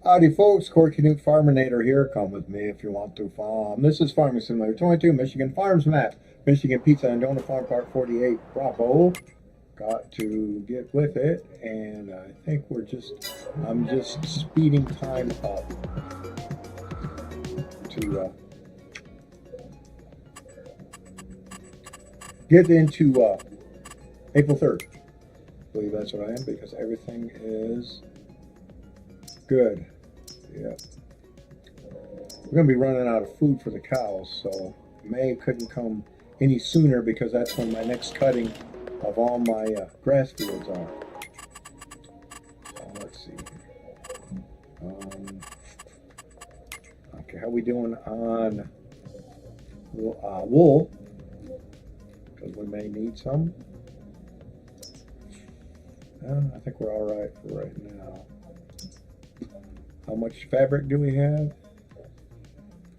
Howdy folks, Corky Newt Farminator here. Come with me if you want to farm. This is Farming Simulator 22, Michigan Farms Map. Michigan Pizza and Donut Farm Part 48. Bravo. Got to get with it, and I think I'm just speeding time up to get into April 3rd. I believe that's what I am, because everything is good. Yeah. We're going to be running out of food for the cows, so May couldn't come any sooner because that's when my next cutting of all my grass fields are. Let's see. Okay, how we doing on wool? Because we may need some. I think we're all right for right now. How much fabric do we have?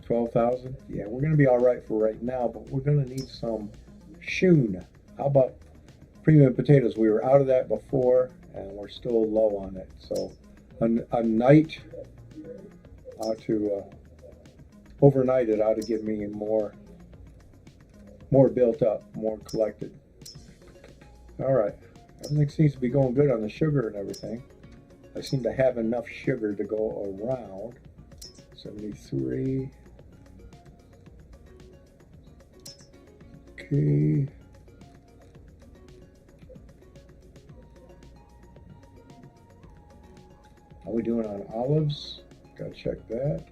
12,000? Yeah, we're going to be all right for right now, but we're going to need some shoon. How about premium potatoes? We were out of that before, and we're still low on it. So a night ought to, overnight it ought to give me more built up, more collected. All right. Everything seems to be going good on the sugar and everything. I seem to have enough sugar to go around. 73. Okay. How are we doing on olives? Gotta check that.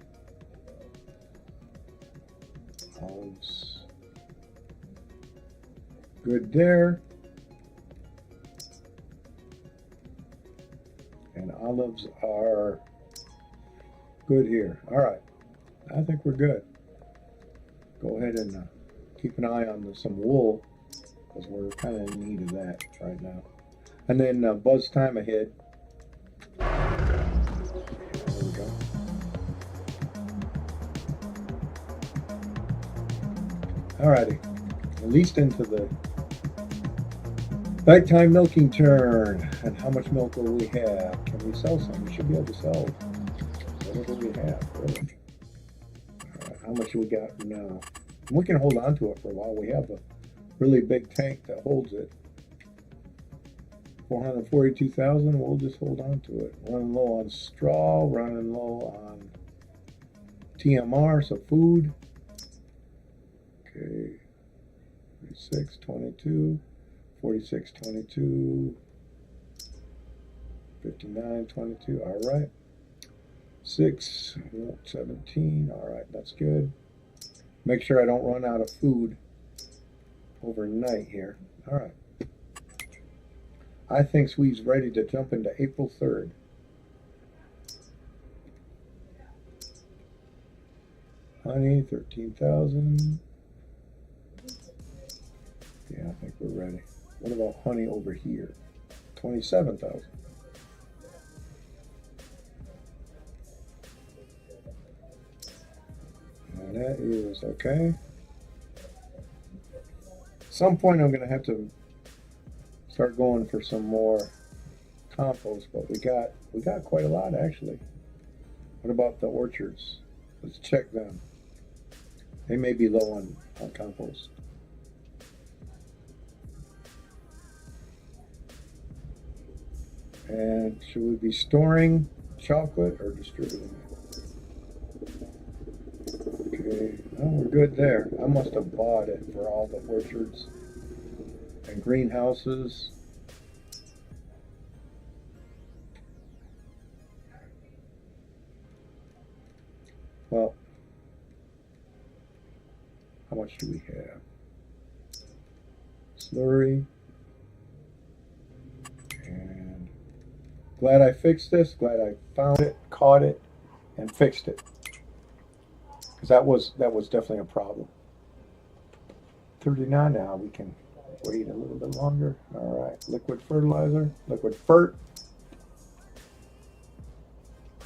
Olives. Good there. And olives are good here. All right, I think we're good. Go ahead and keep an eye on some wool, because we're kind of in need of that right now. And then buzz time ahead. There we go. All righty, at least into the nighttime milking turn. And how much milk will we have? Can we sell some? We should be able to sell whatever we have, really. All right, how much do we got now? And we can hold on to it for a while. We have a really big tank that holds it. 442,000. We'll just hold on to it. Running low on straw, running low on TMR, so food. Okay, 36, 22. 46, 22, 59, 22, all right. 6, 17, all right, that's good. Make sure I don't run out of food overnight here. All right. I think we's ready to jump into April 3rd. Honey, 13,000. Yeah, I think we're ready. What about honey over here? 27,000. And that is okay. At some point I'm going to have to start going for some more compost, but we got quite a lot actually. What about the orchards? Let's check them. They may be low on compost. And should we be storing chocolate or distributing it? Okay, well, we're good there. I must have bought it for all the orchards and greenhouses. Well, how much do we have? Slurry. Glad I fixed this. Glad I found it, caught it, and fixed it. Because that was definitely a problem. 39 now. We can wait a little bit longer. All right. Liquid fertilizer. Liquid fert.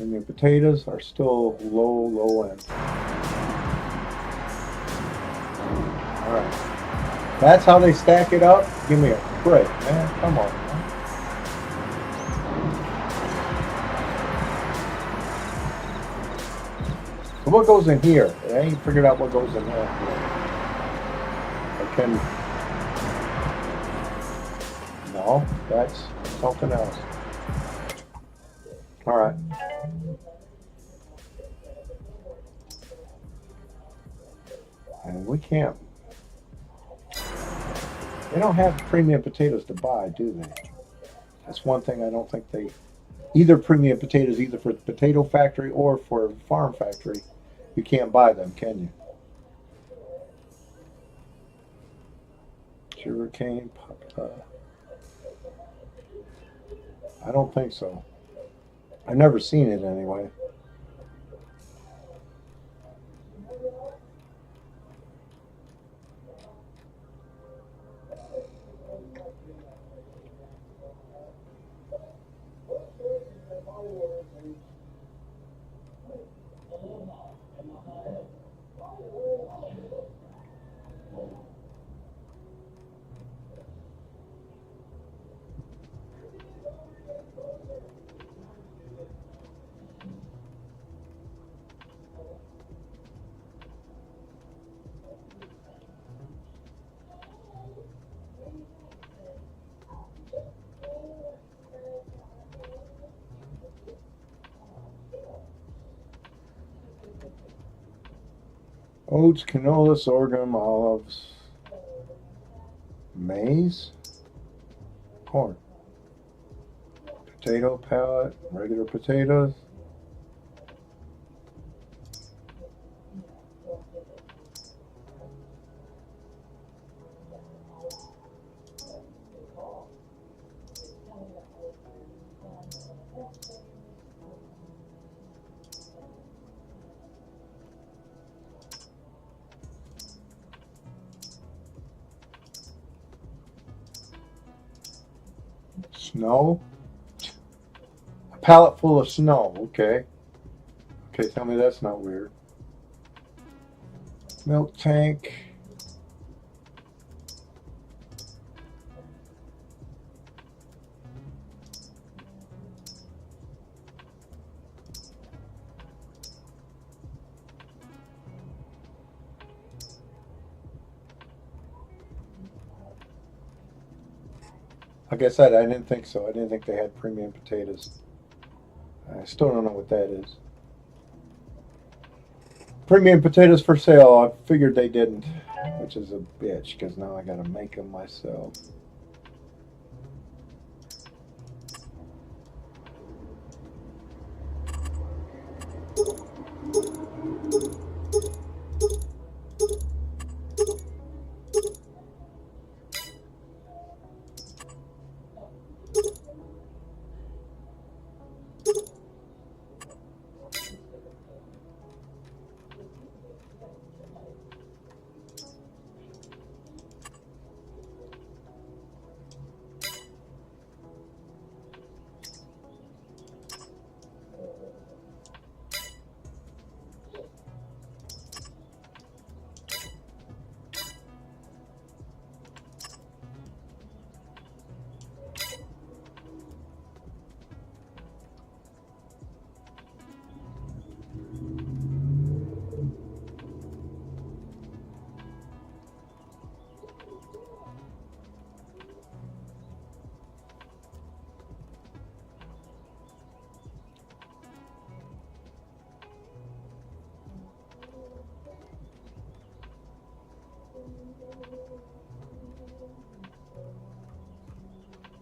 And the potatoes are still low end. All right. That's how they stack it up. Give me a break, man. Come on, man. So what goes in here? I ain't figured out what goes in there. I can. No, that's something else. All right. And we can't. They don't have premium potatoes to buy, do they? That's one thing I don't think they. Either premium potatoes, either for the potato factory or for farm factory, you can't buy them, can you? Sugarcane, I don't think so. I've never seen it anyway. Oats, canola, sorghum, olives, maize, corn, potato pellet, regular potatoes. Snow. A pallet full of snow. Okay. Okay, tell me that's not weird. Milk tank. Like I said, I didn't think so. I didn't think they had premium potatoes. I still don't know what that is. Premium potatoes for sale. I figured they didn't, which is a bitch because now I got to make them myself.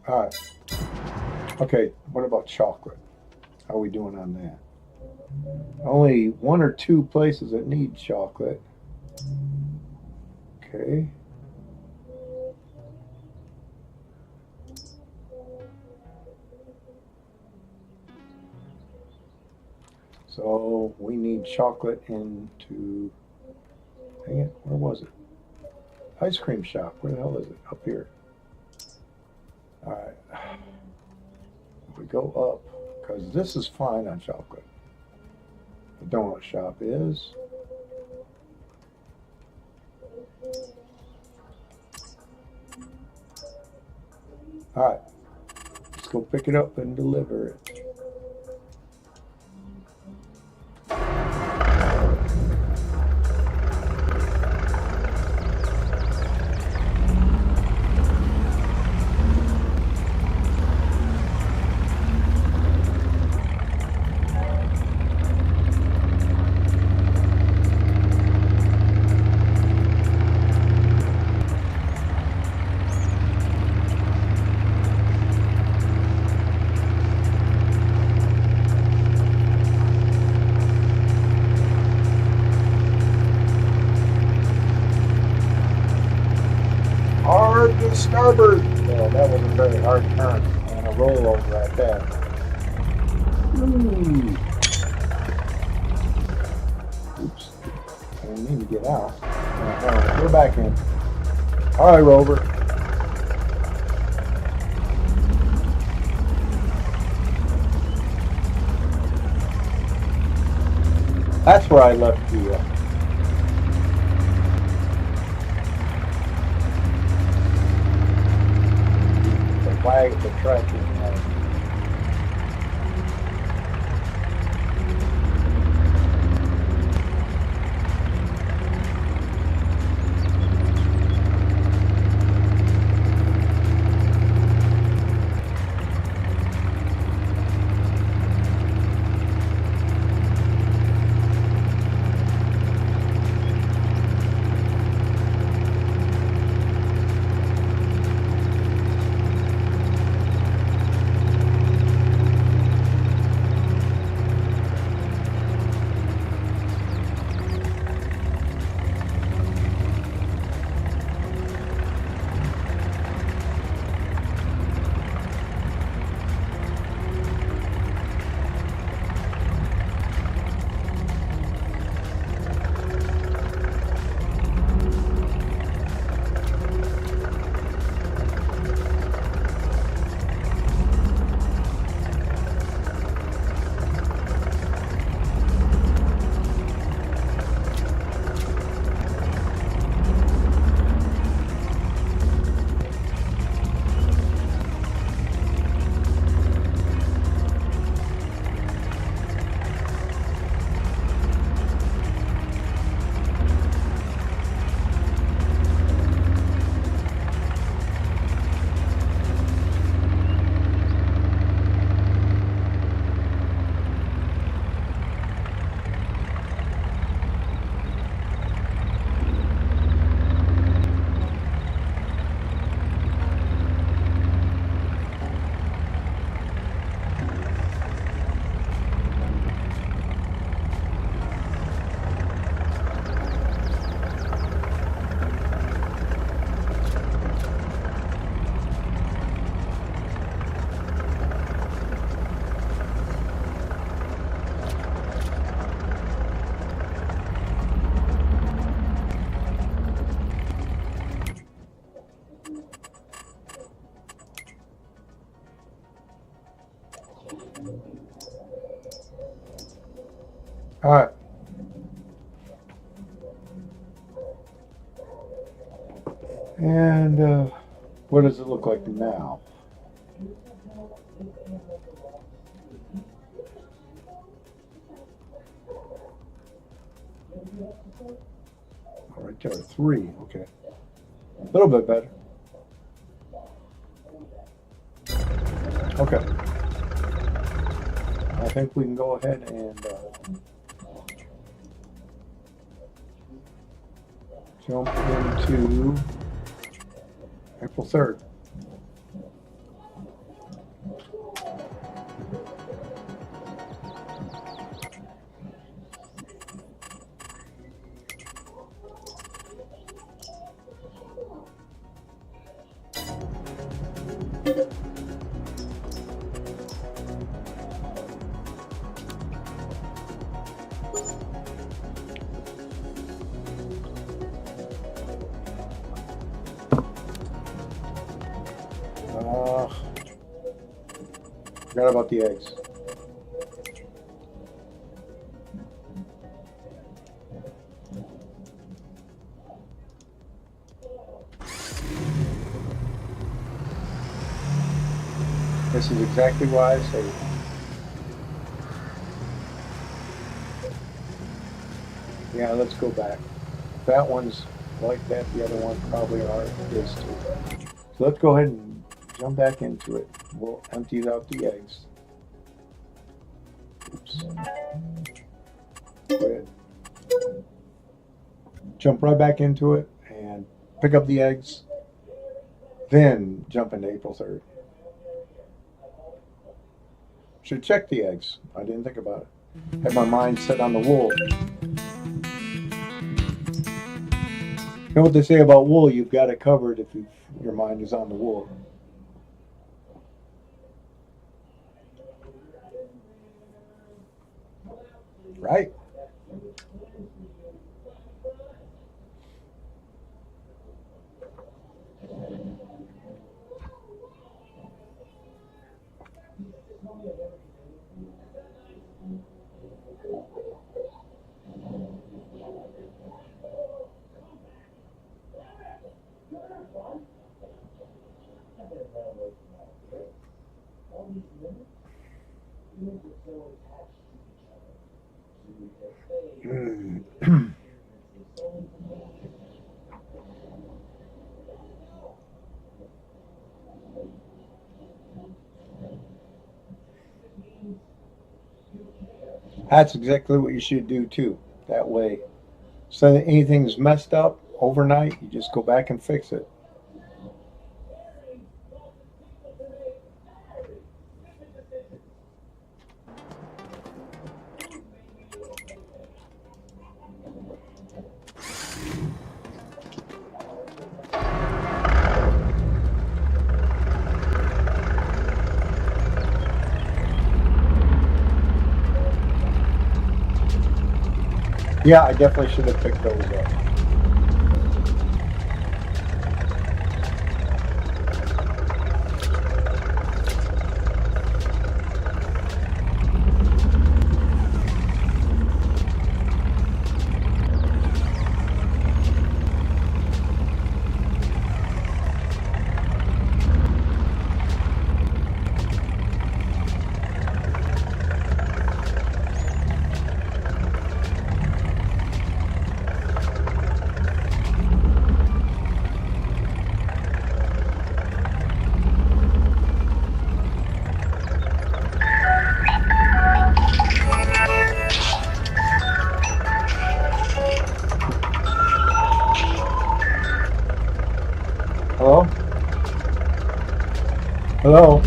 All right. Okay, what about chocolate? How are we doing on that? Only one or two places that need chocolate. Okay. So we need chocolate into, dang it, where was it? Ice cream shop. Where the hell is it? Up here. All right. We go up because this is fine on chocolate. The donut shop is. All right. Let's go pick it up and deliver it. Starboard! Well, that was a very hard turn and a rollover at that. Ooh. Oops. I didn't mean to get out. Alright, we're back in. Alright, Rover. That's where I left the flag of the tracking. Alright. And what does it look like now? Right there, 3. Okay. A little bit better. Okay. I think we can go ahead and jump into April 3rd. Forgot about the eggs. This is exactly why I say it. Yeah, let's go back. If that one's like that, the other one probably is too. So let's go ahead and jump back into it. We'll empty out the eggs. Oops. Go ahead. Jump right back into it and pick up the eggs. Then jump into April 3rd. Should check the eggs. I didn't think about it. Had my mind set on the wool. know what they say about wool? You've got it covered if your mind is on the wool. Right? That's exactly what you should do too. That way, so that anything's messed up overnight, you just go back and fix it. Yeah, I definitely should have picked those up. Hello? Hello?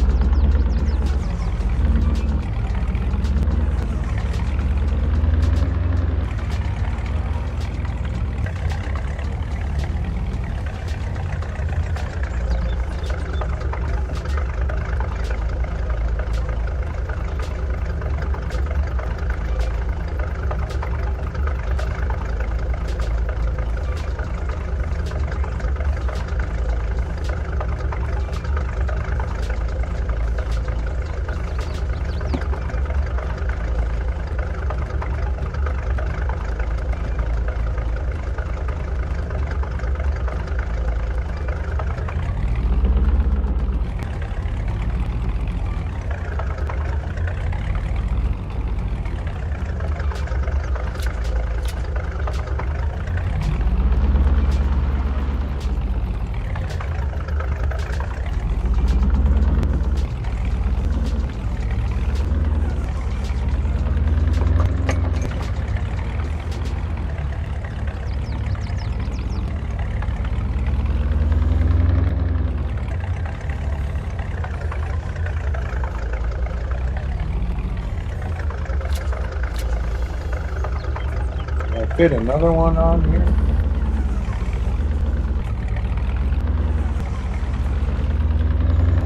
Fit another one on here.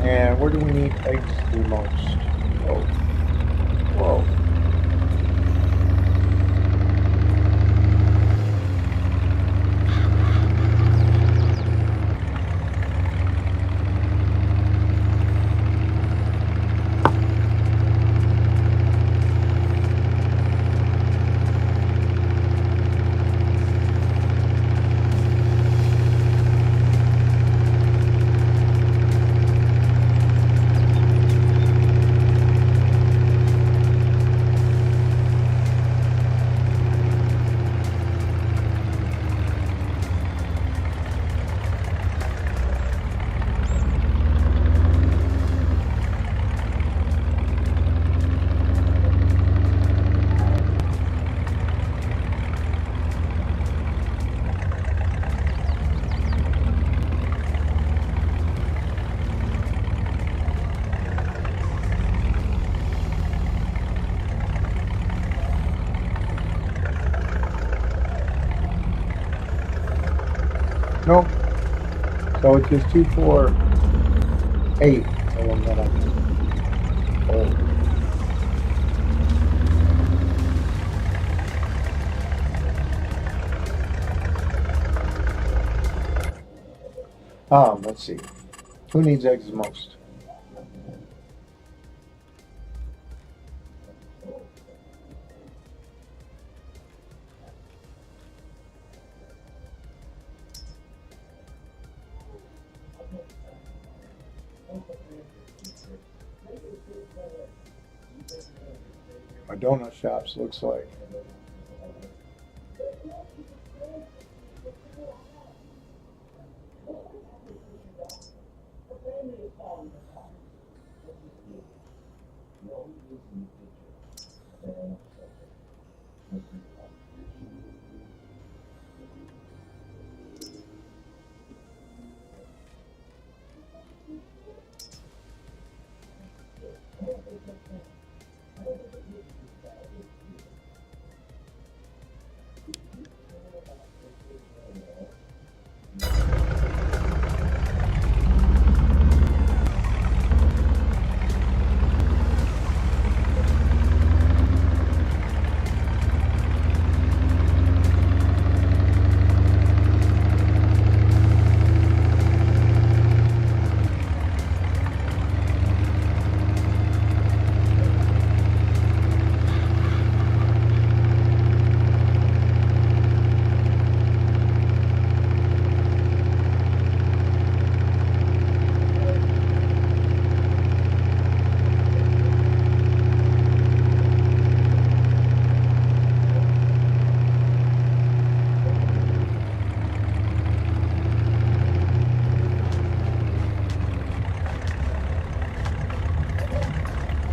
And where do we need eggs the most? Whoa. Whoa. Nope. So it's just 248 of them that I can hold. Let's see. Who needs eggs the most? My donut shops looks like.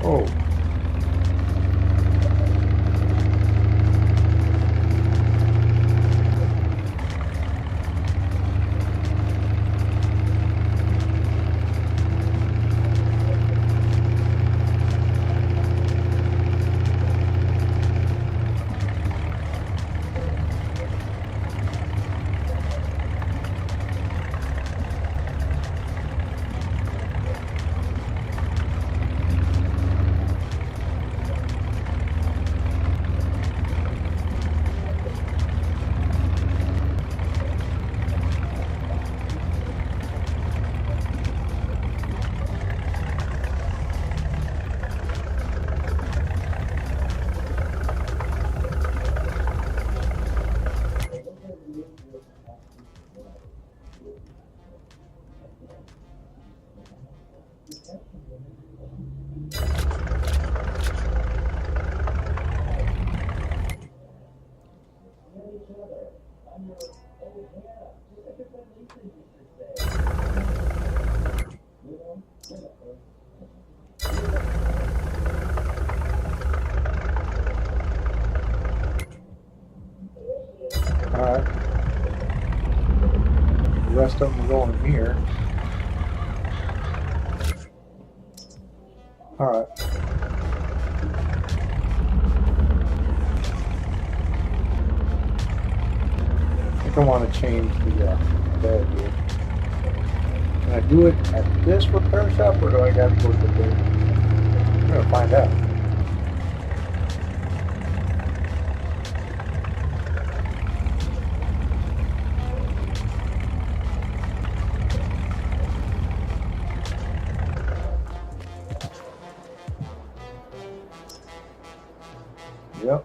Oh, all right. The rest of them are going here. All right. I think I want to change the bed here. Can I do it at this repair shop, or do I got to go to the big? I'm gonna find out. Yep.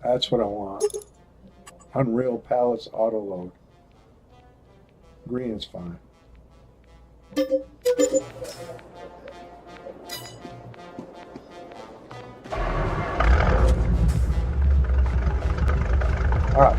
That's what I want. Unreal Pallets Auto Load. Green is fine. All right.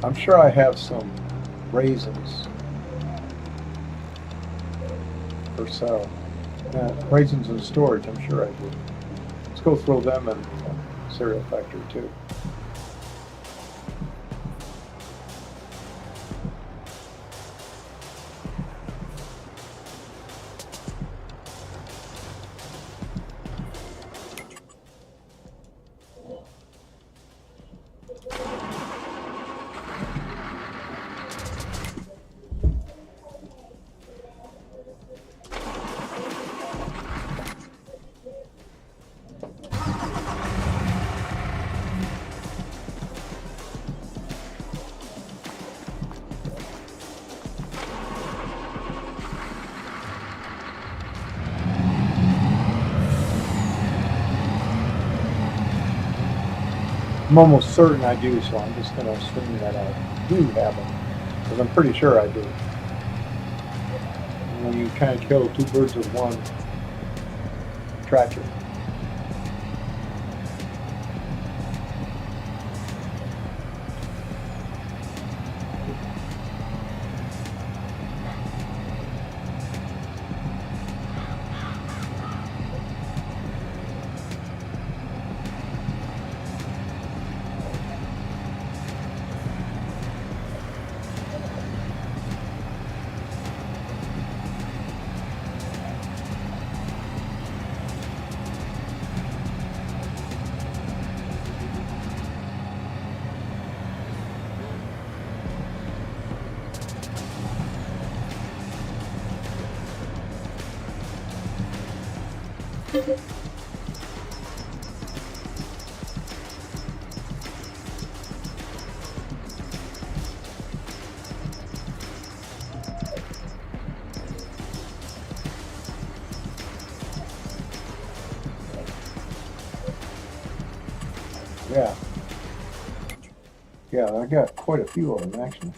I'm sure I have some raisins for sale. Raisins in storage, I'm sure I do. Let's go throw them in the cereal factory too. I'm almost certain I do, so I'm just going to assume that I do have them, because I'm pretty sure I do. And when you kind of kill two birds with one tractor. Yeah. Yeah, I got quite a few of them actually.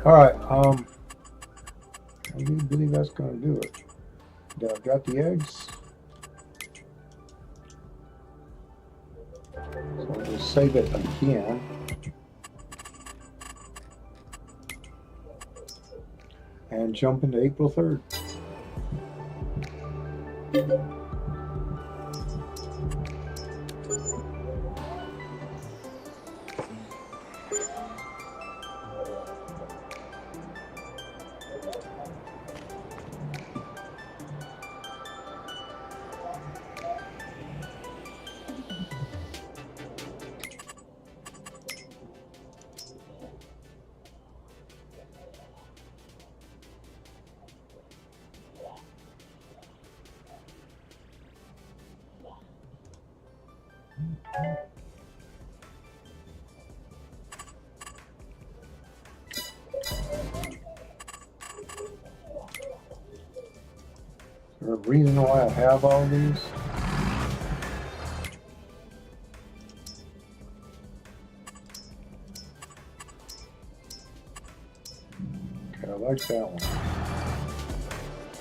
All right. I do believe that's going to do it. Got the eggs. So I'll just save it again. And jump into April 3rd. Is there a reason why I have all these? Okay, I like that one.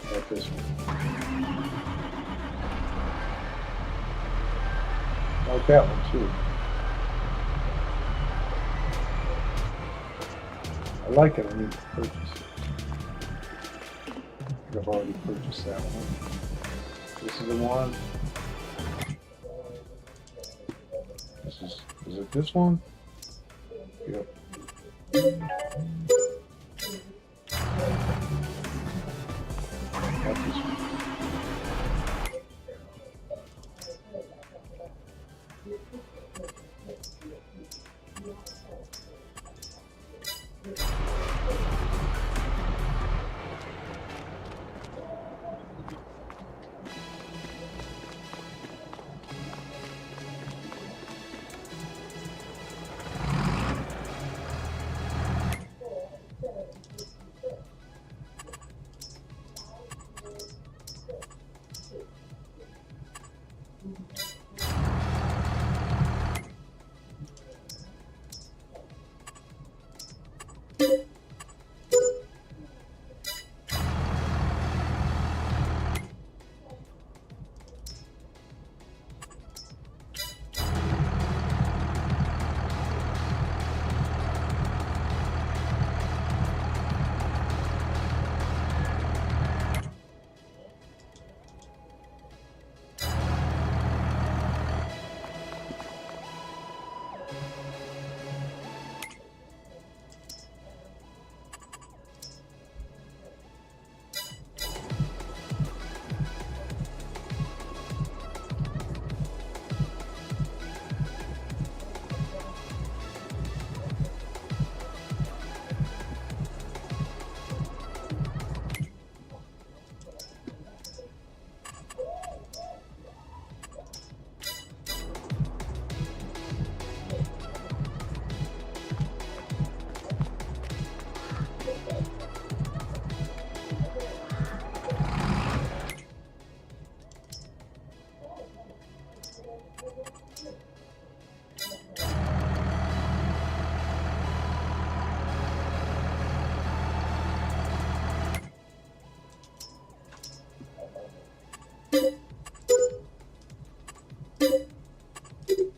I like this one. I like that one too. I like it. I need to purchase it. I've already purchased that one. This is the one. Is it this one? Yep. Not this one.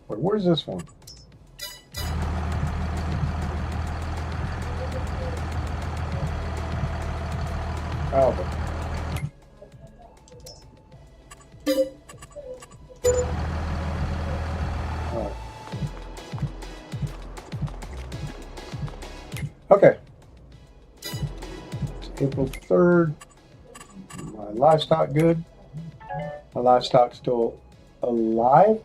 Wait, where's this one? Albert. Right. Okay. It's April 3rd. My livestock good. My livestock still alive.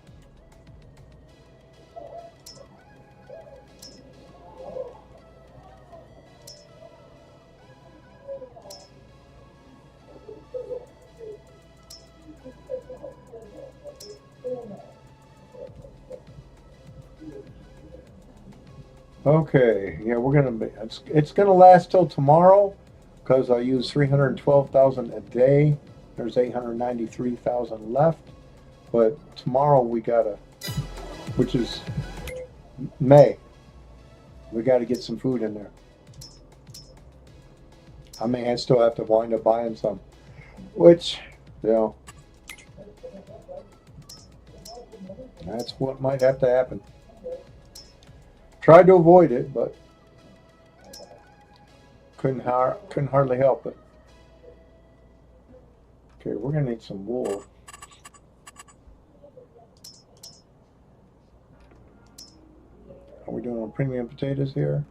Okay, yeah, we're gonna be. It's gonna last till tomorrow, because I use 312,000 a day. There's 893,000 left, but tomorrow we gotta, which is May. We gotta get some food in there. I may still have to wind up buying some, which, you know, that's what might have to happen. Tried to avoid it, but couldn't hardly help it. Okay, we're gonna need some wool. Are we doing premium potatoes here?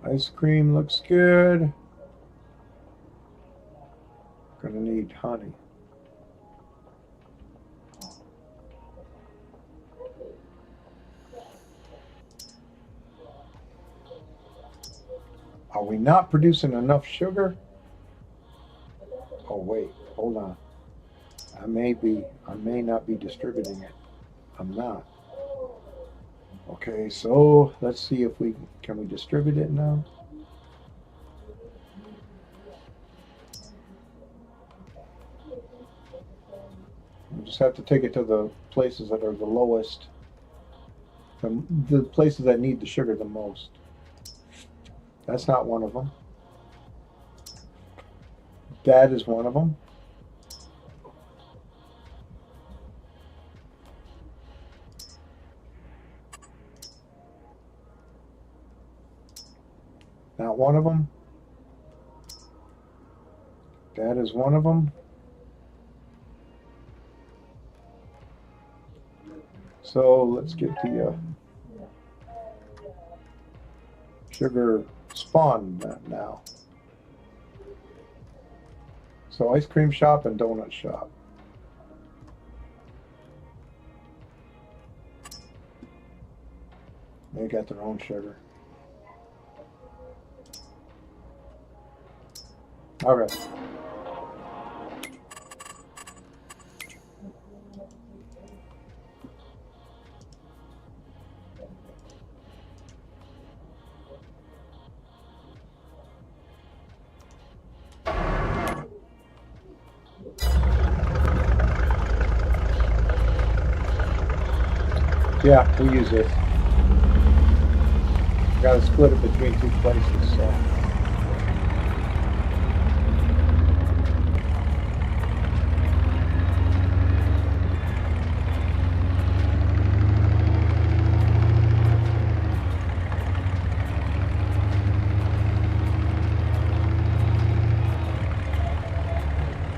Ice cream looks good. Gonna need honey. Are we not producing enough sugar? Oh wait, hold on. I may not be distributing it. I'm not. Okay, so let's see if can we distribute it now? We just have to take it to the places that are the lowest, the places that need the sugar the most. That's not one of them. That is one of them. Not one of them. That is one of them. So let's get the sugar spawn now. So ice cream shop and donut shop. They got their own sugar. All right. Yeah, we use this. Got to split it between two places, so.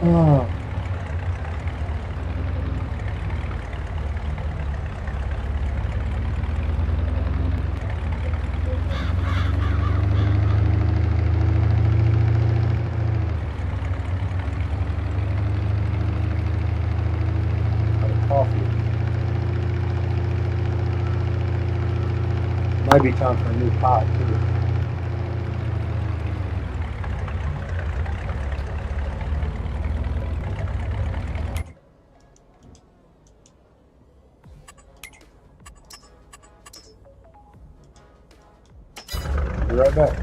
Oh. Might be time for a new pot too. Be right back.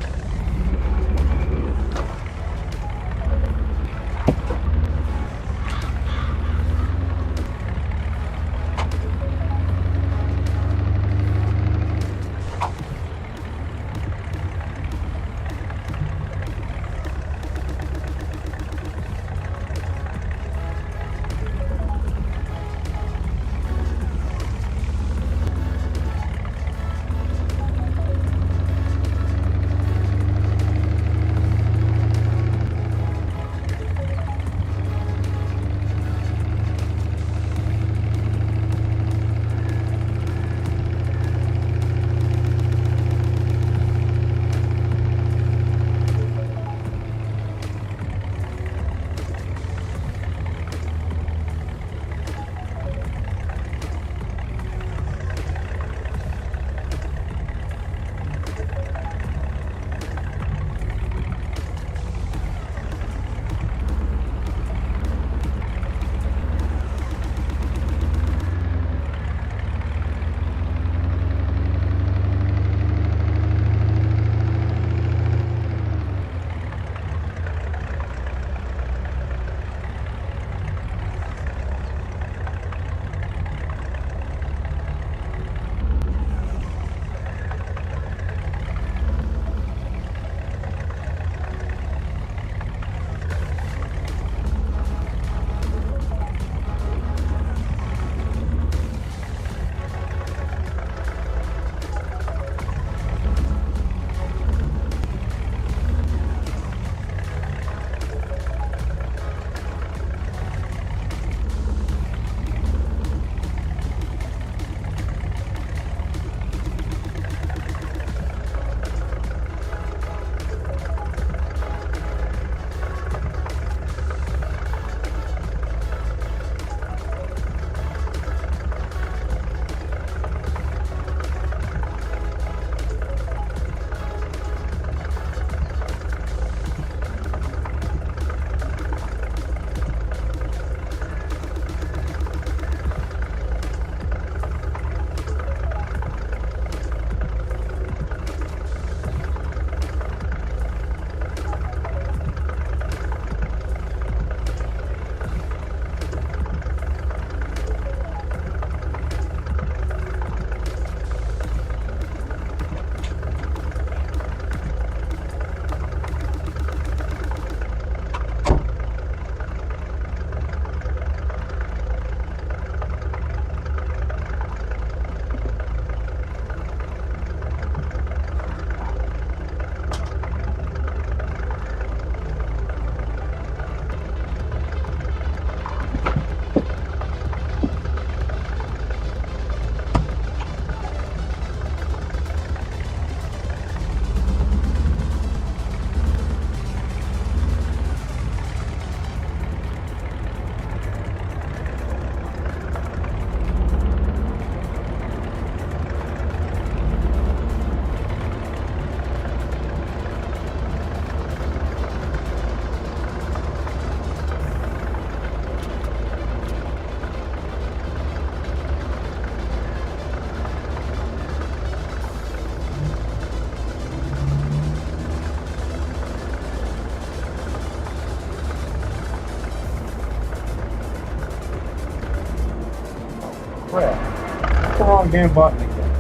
wrong damn button again.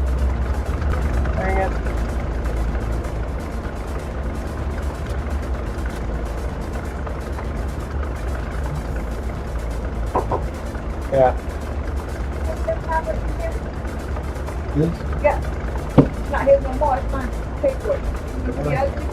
Dang it. Yeah. This? Yeah. It's not his no more, it's mine. Pay for it. Yeah.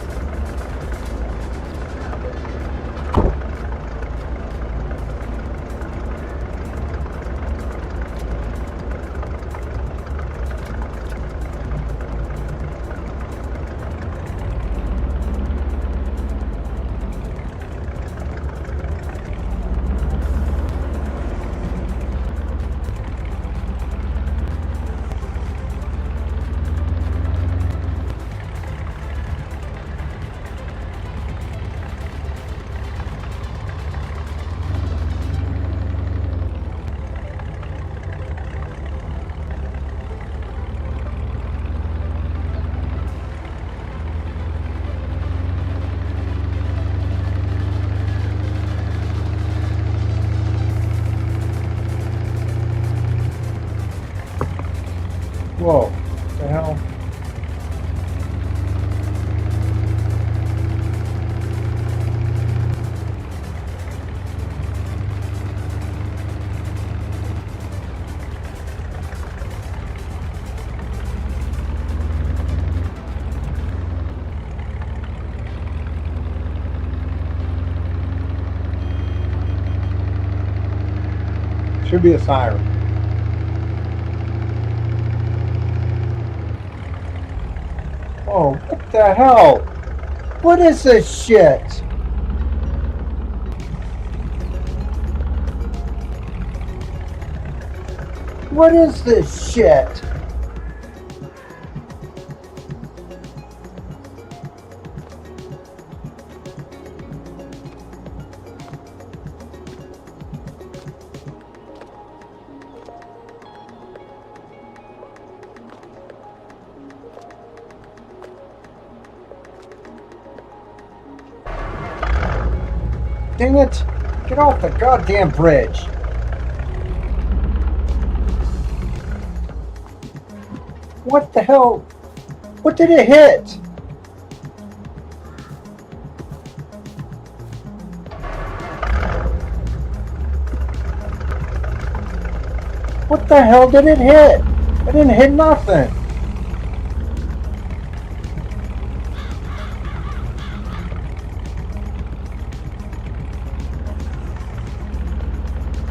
Whoa. What the hell? Should be a siren. Oh, what the hell? What is this shit? What is this shit? Dang it! Get off the goddamn bridge! What the hell? What did it hit? What the hell did it hit? It didn't hit nothing.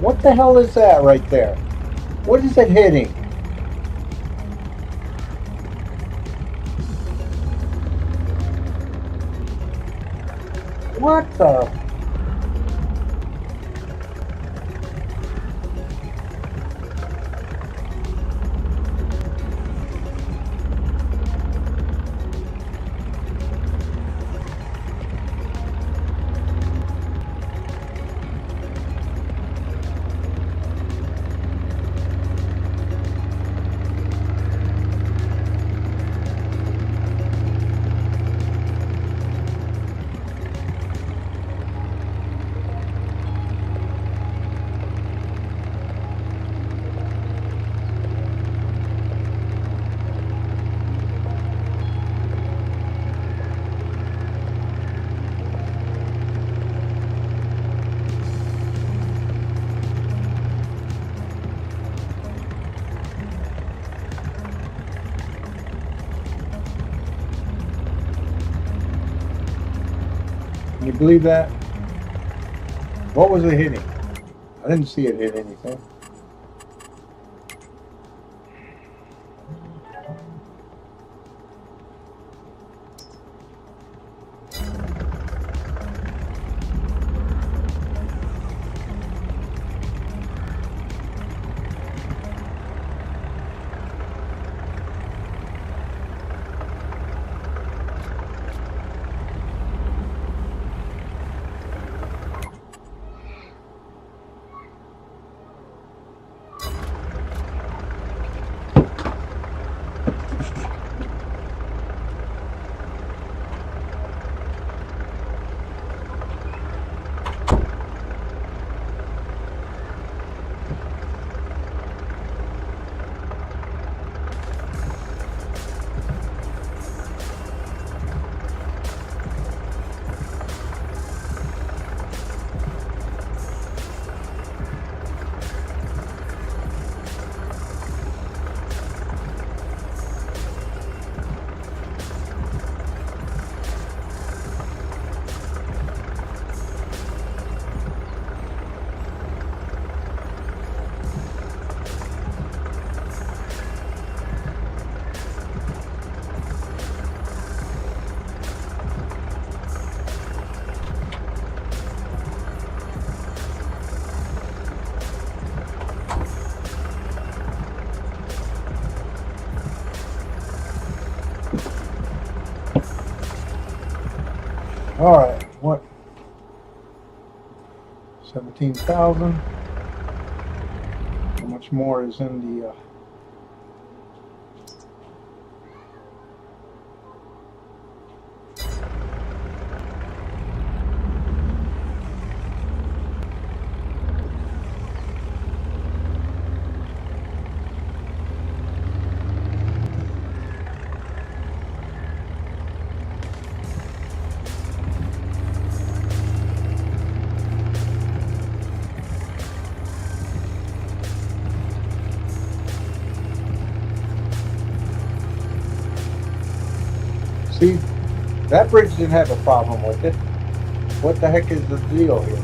What the hell is that right there? What is it hitting? What the? Can you believe that? What was it hitting? I didn't see it hit anything. All right, what? 17,000. How much more is in the? See, that bridge didn't have a problem with it. What the heck is the deal here?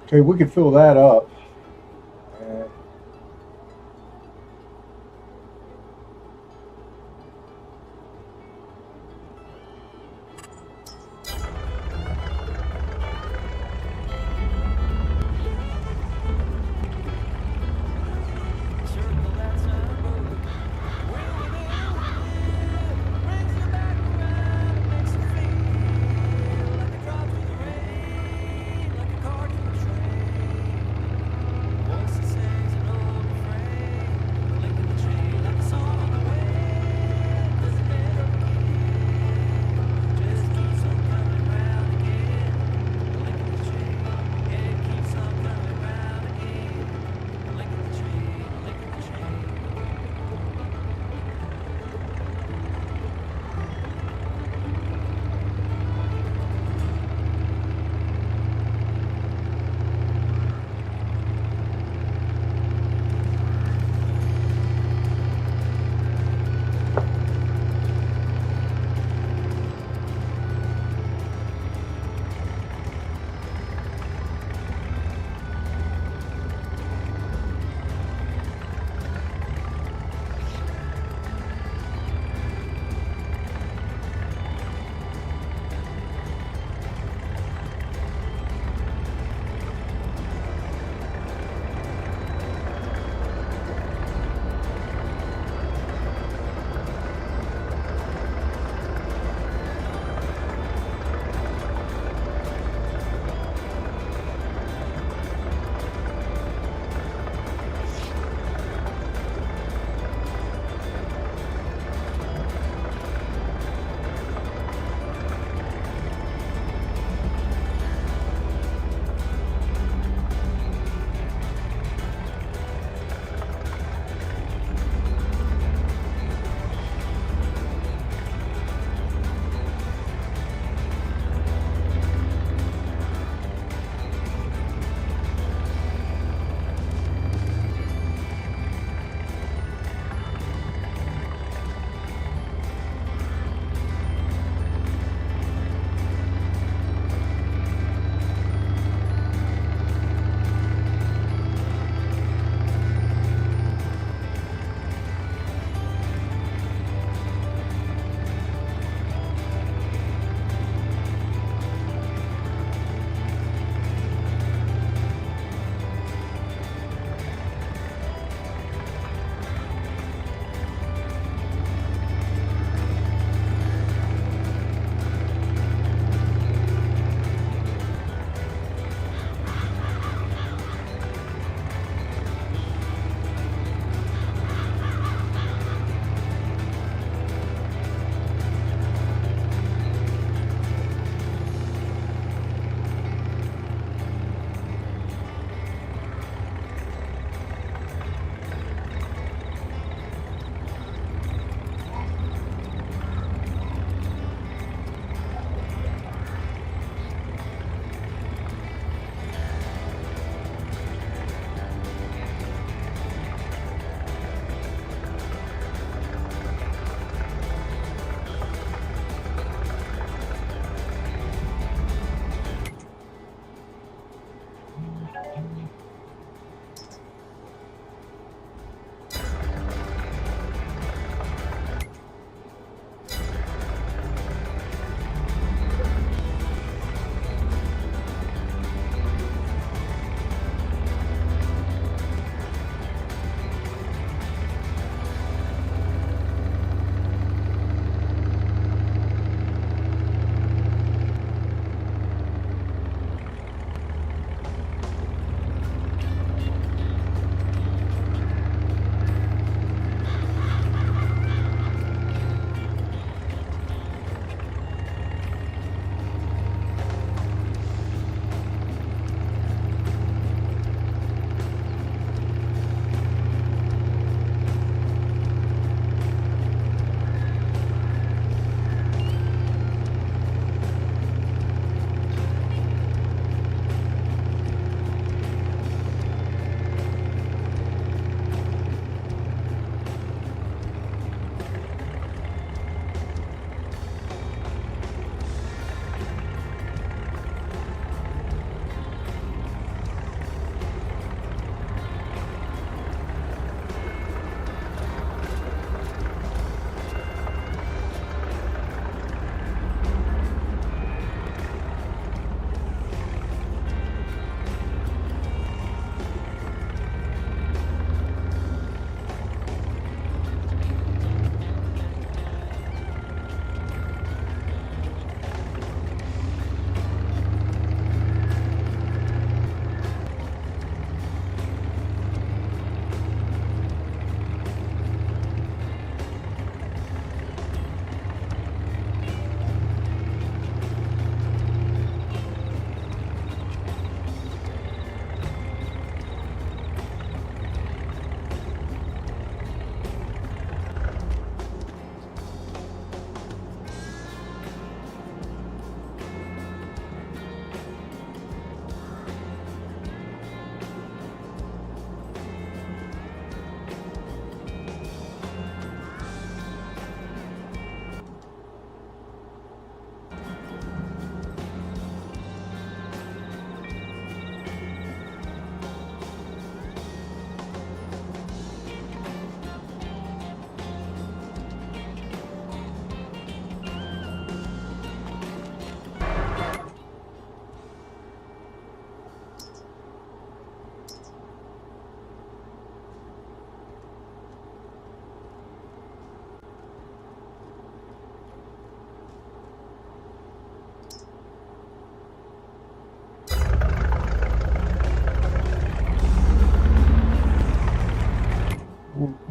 Okay, we could fill that up.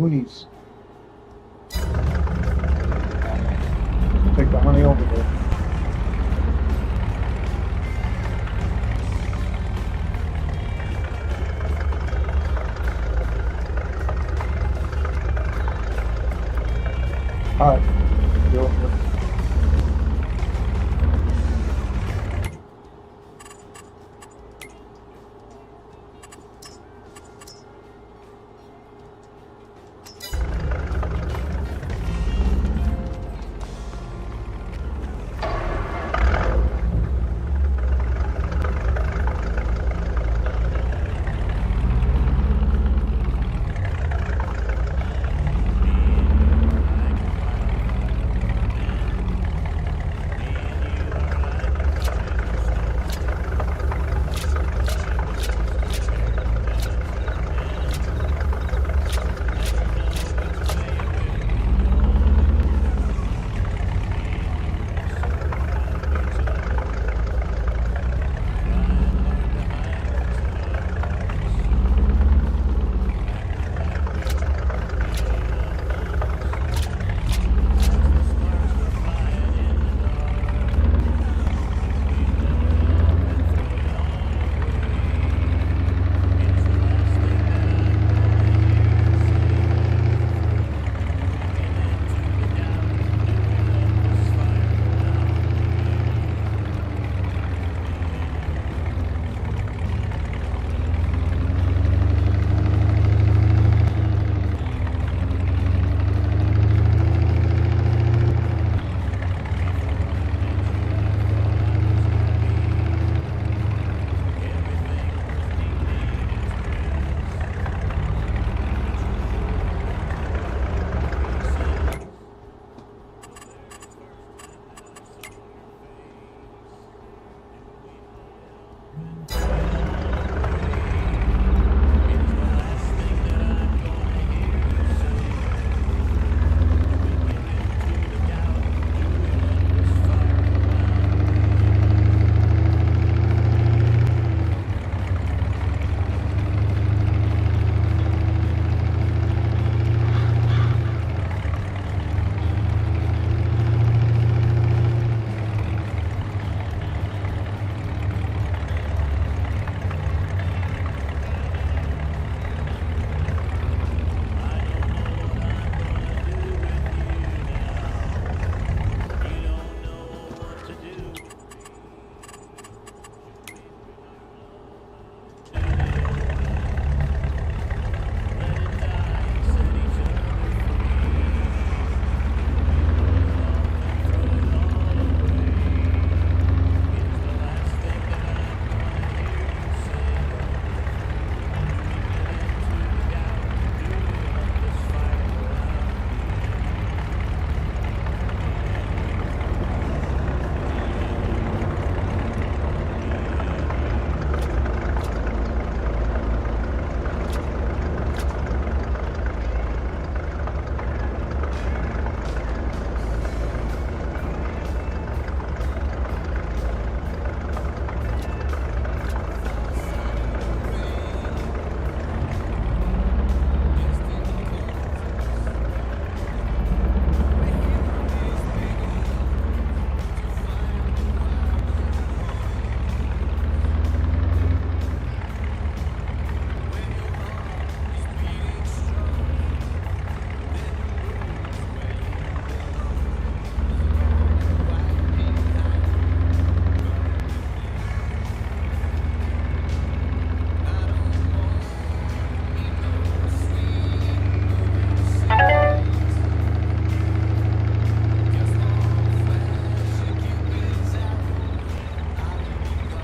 Who needs? Take the honey over there. All right.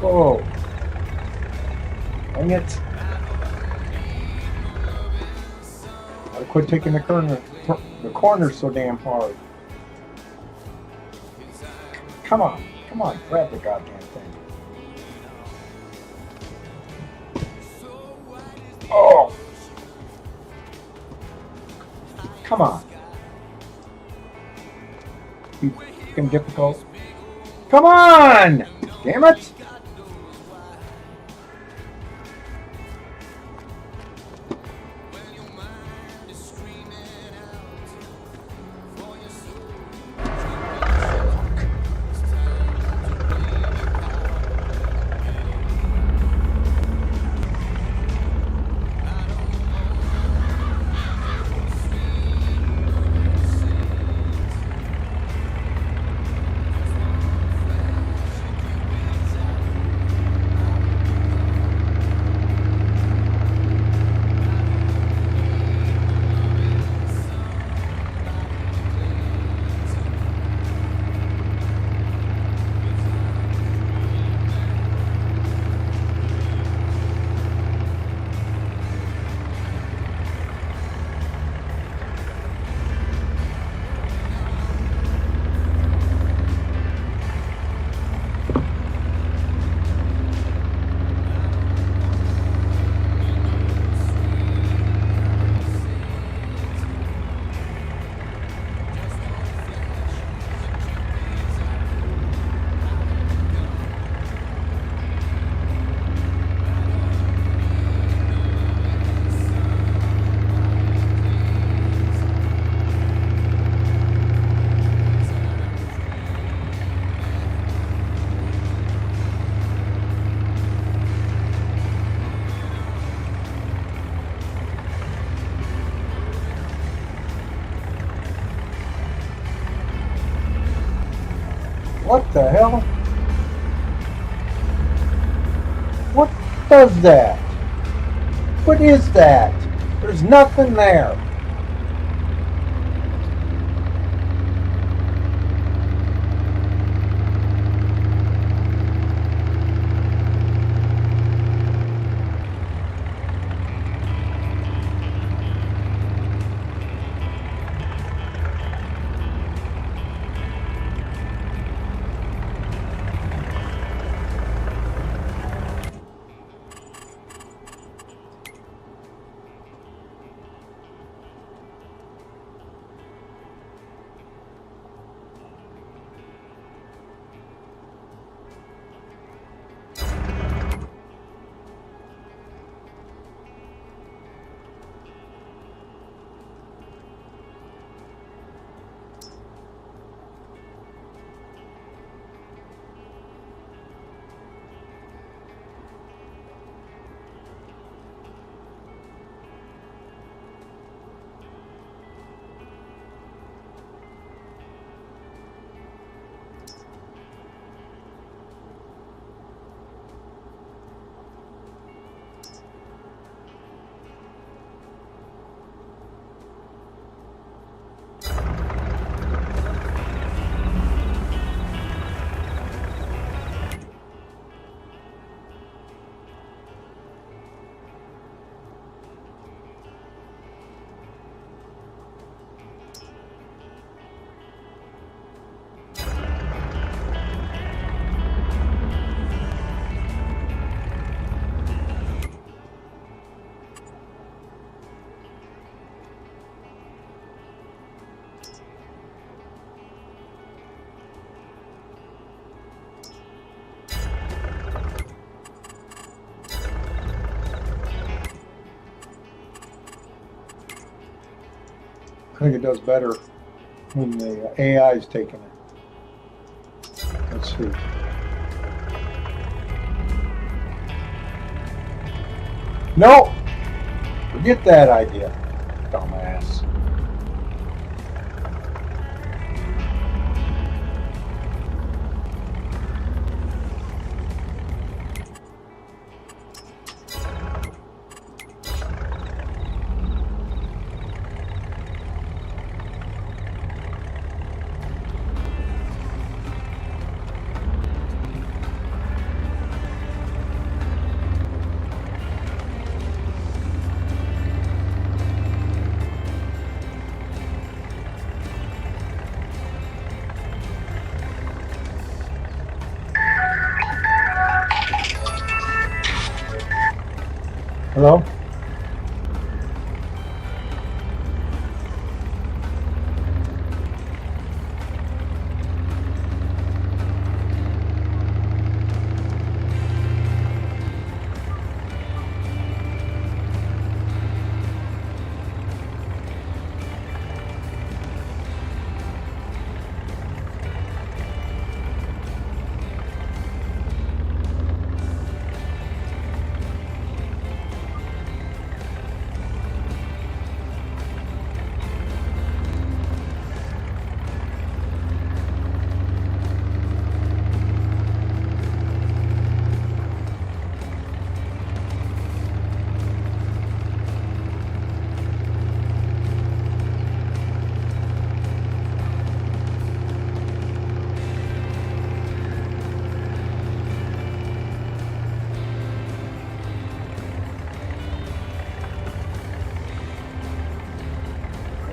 Oh, dang it. Gotta quit taking the corner so damn hard. Come on, grab the goddamn thing. Oh! Come on. You fucking difficult. Come on! Damn it! What the hell? What does that? What is that? There's nothing there. I think it does better when the AI is taking it. Let's see. No! Forget that idea, dumbass. Hello?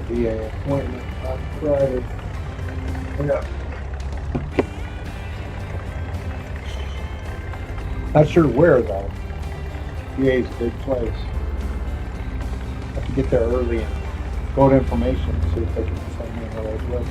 VA appointment on Friday. Yeah. Not sure where though. VA's a big place. Have to get there early and go to information and see if they can send me the right place.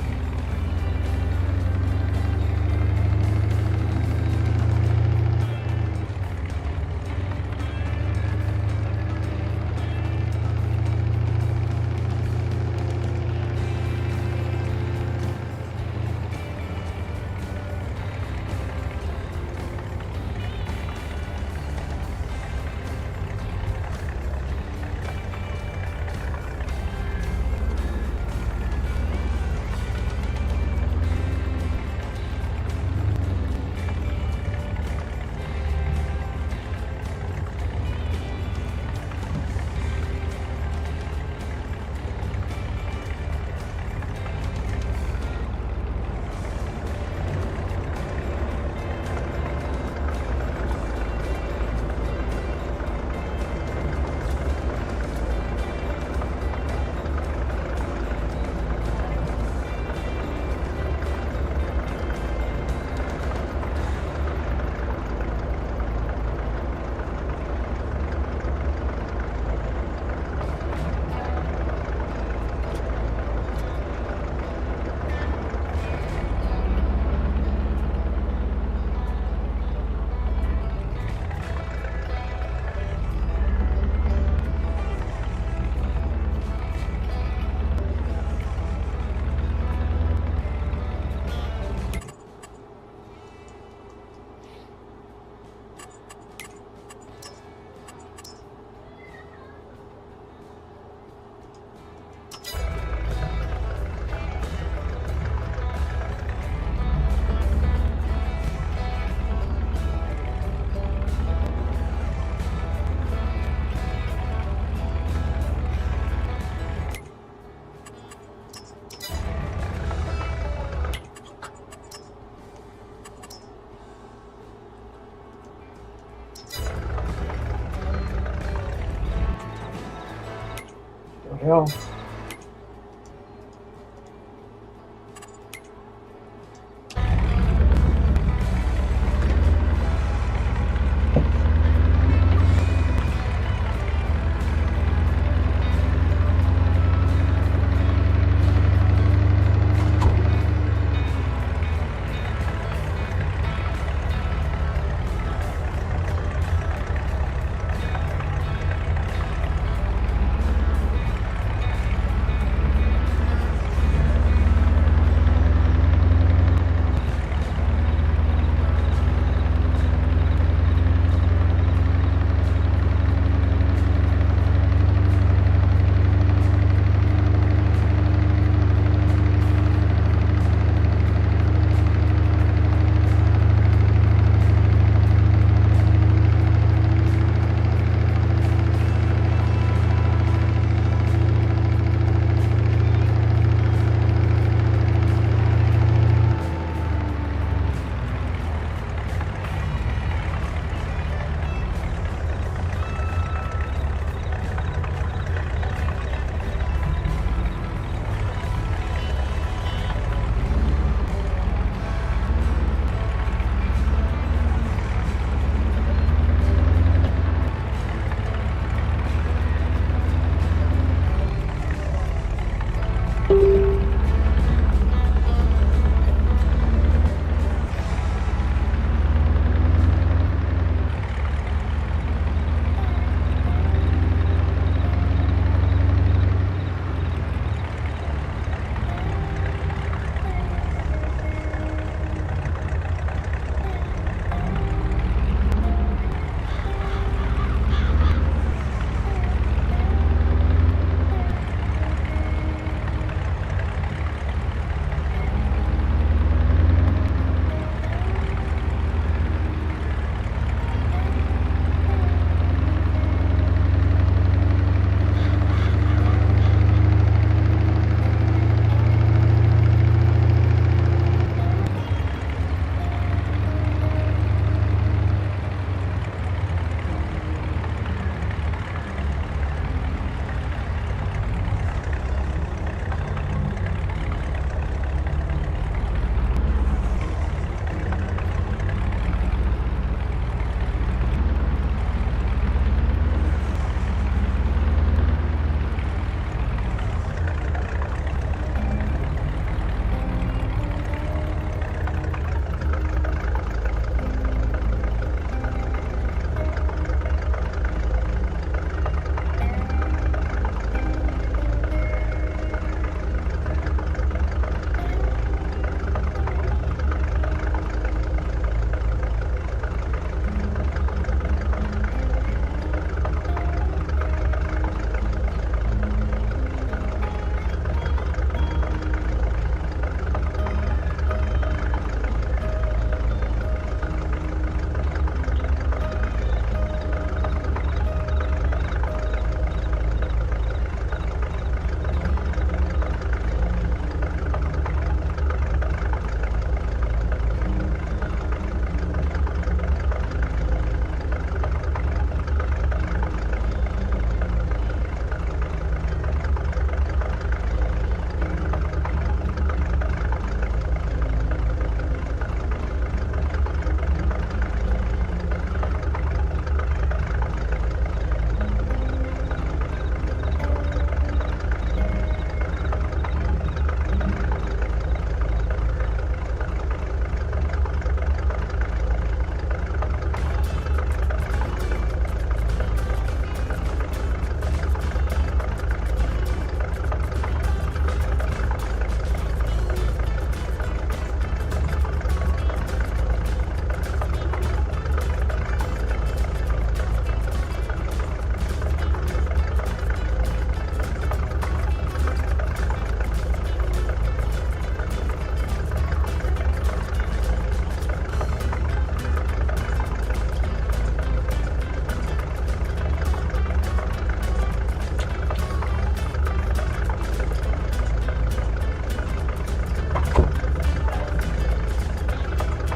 hell?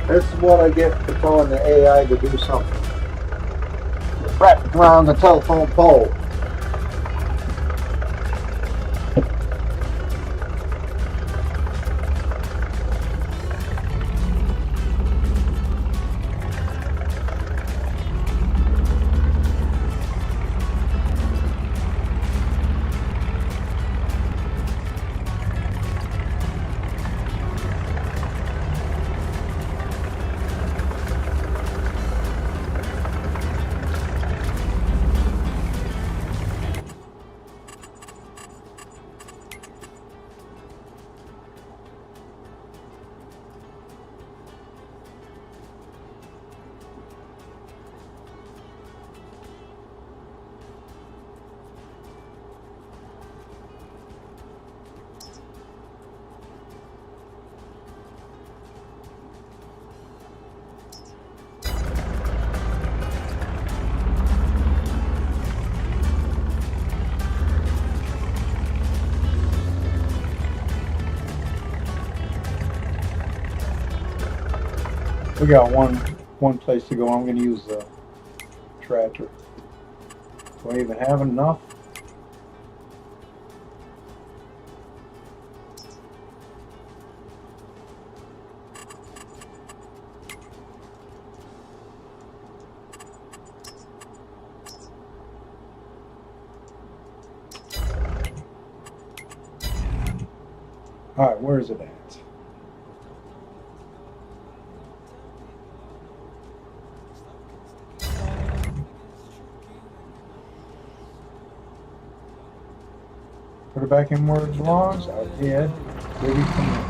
This is what I get for telling the AI to do something. Wrapped around the telephone pole. We got one place to go. I'm going to use the tractor. Do I even have enough? All right, where is it at? Put it back in where it belongs. I did. Ready for me.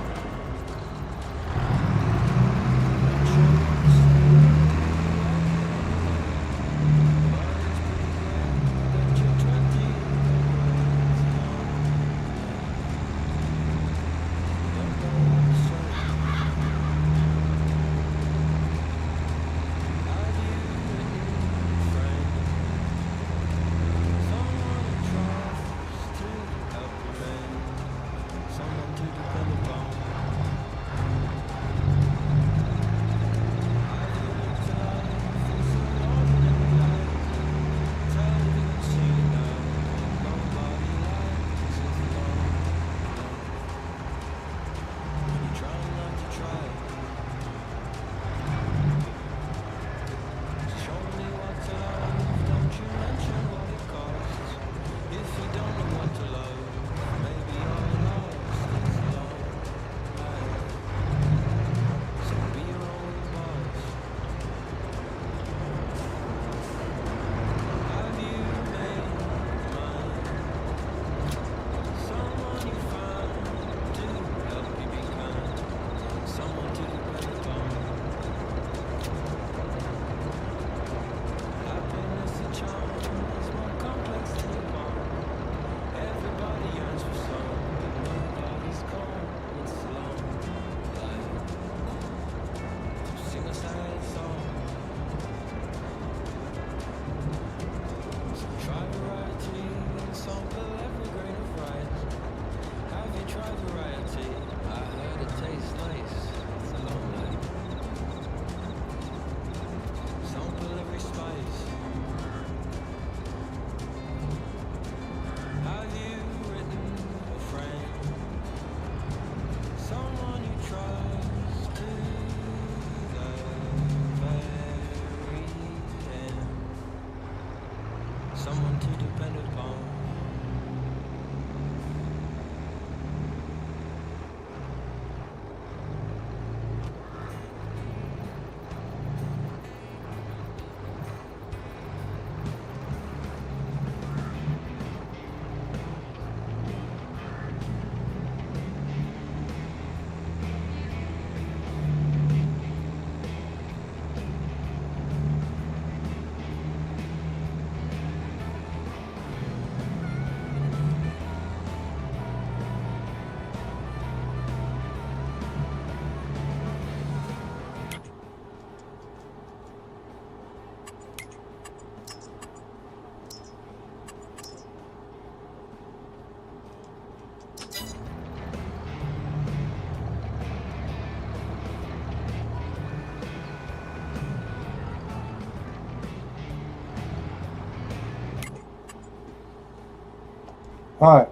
All right.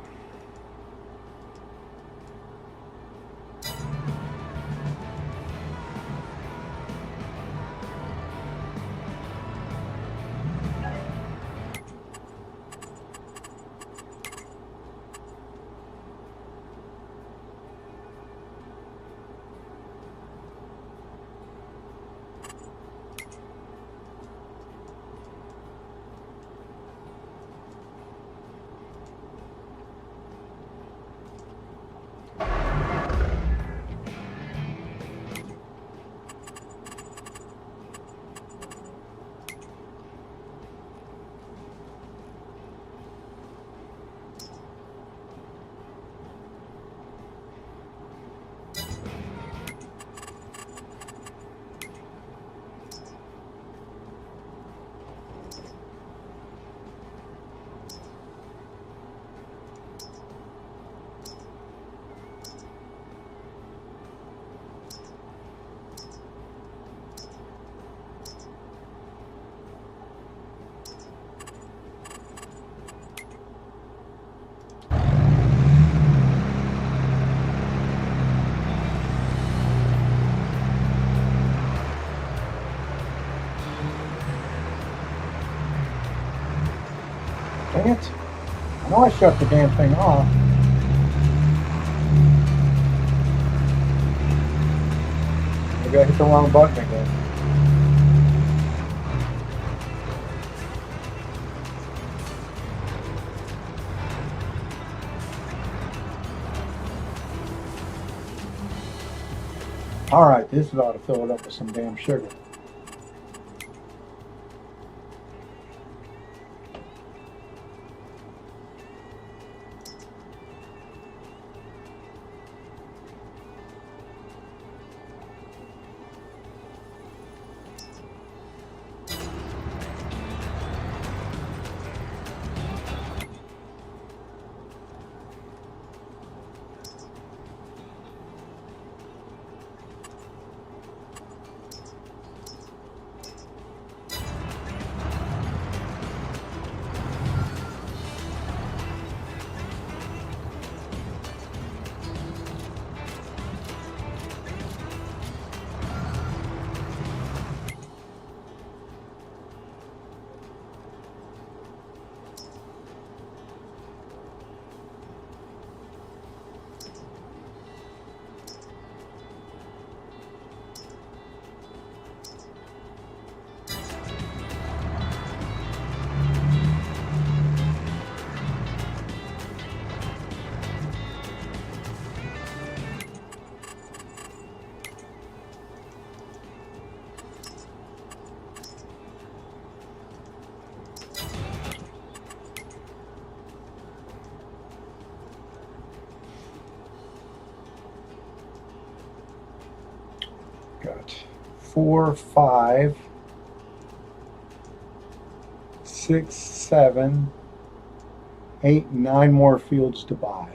Dang it. I know I shut the damn thing off. Maybe I hit the wrong button again. Alright, this ought to fill it up with some damn sugar. Got 4, 5, 6, 7, 8, 9 more fields to buy.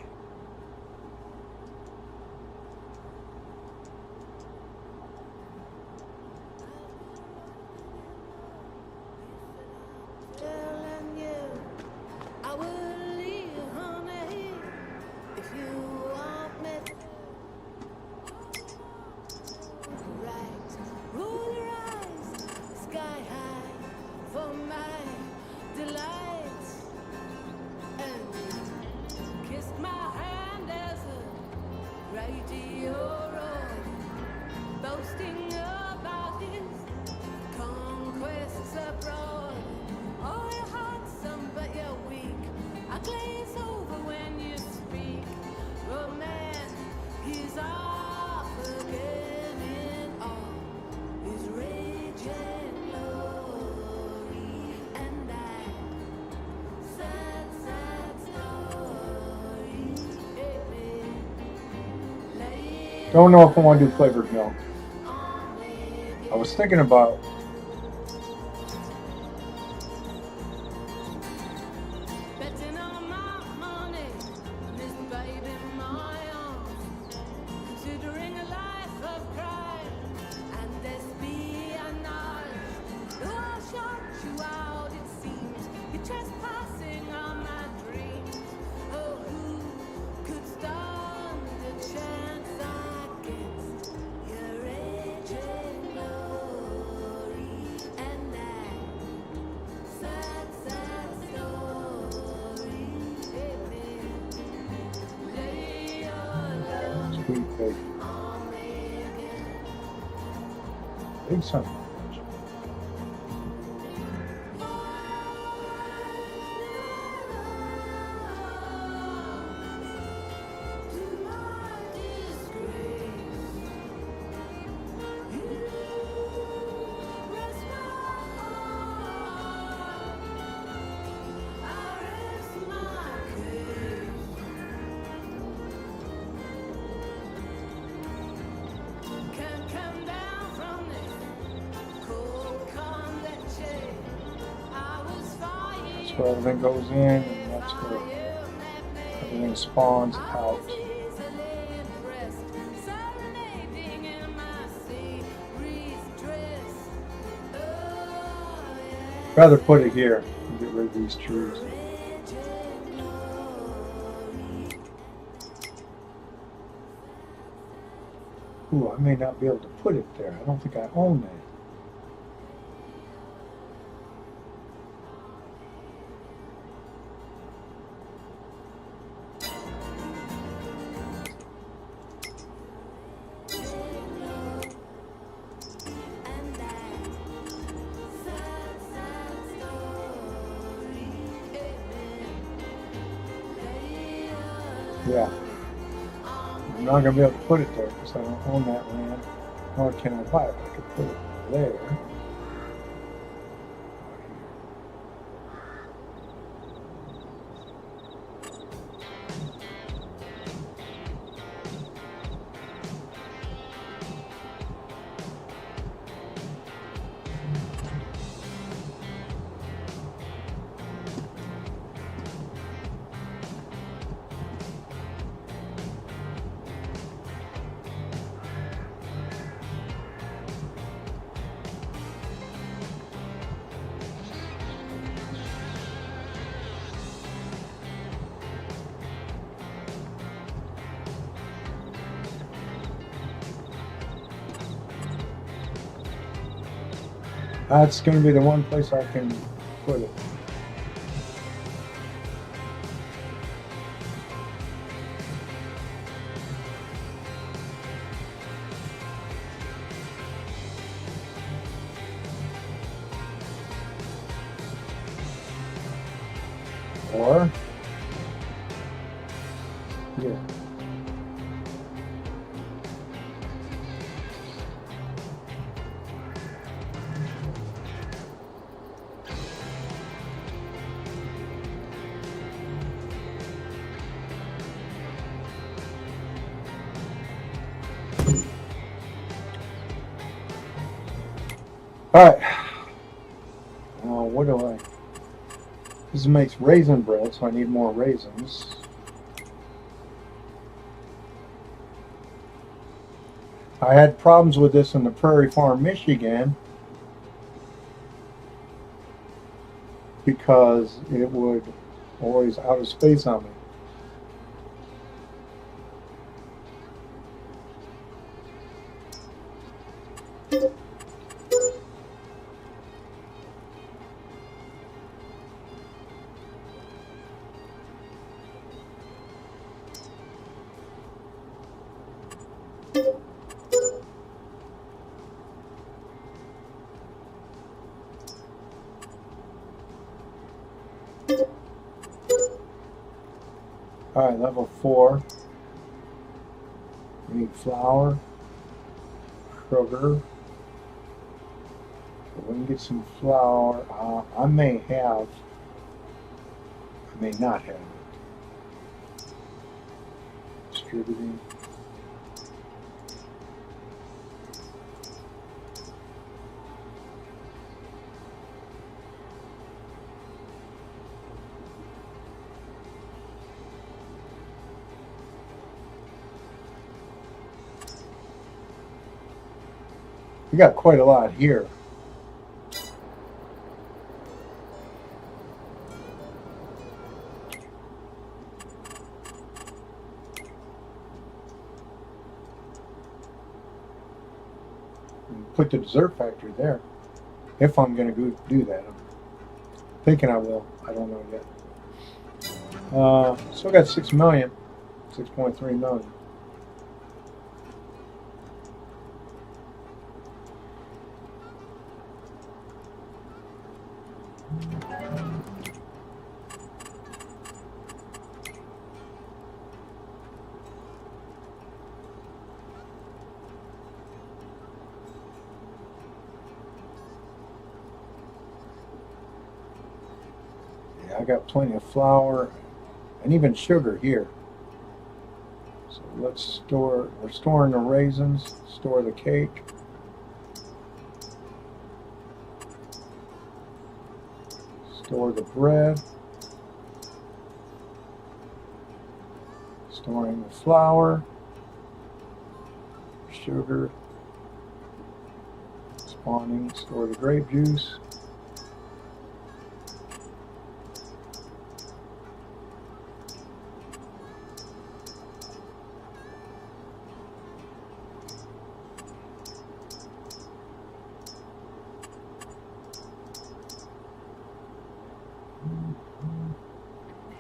Don't know if I want to do flavored milk. I was thinking about sweet big. Big son. That's where everything goes in, and that's where everything spawns out. Rather put it here and get rid of these trees. Ooh, I may not be able to put it there. I don't think I own that. Yeah. I'm not going to be able to put it there because I don't own that land. Nor can I buy it. I could put it there. That's going to be the one place I can put it. Or here. All right. What do I? This makes raisin bread, so I need more raisins. I had problems with this in the Prairie Farm, Michigan, because it would always out of space on me. All right, level 4. We need flour, sugar. So we can get some flour. I may not have it. Distributing. We got quite a lot here. Put the dessert factory there. If I'm going to go do that. I'm thinking I will. I don't know yet. Still got 6 million. 6.3 million. I got plenty of flour and even sugar here. So let's store, we're storing the raisins, store the cake. Store the bread. Storing the flour, sugar, spawning, store the grape juice.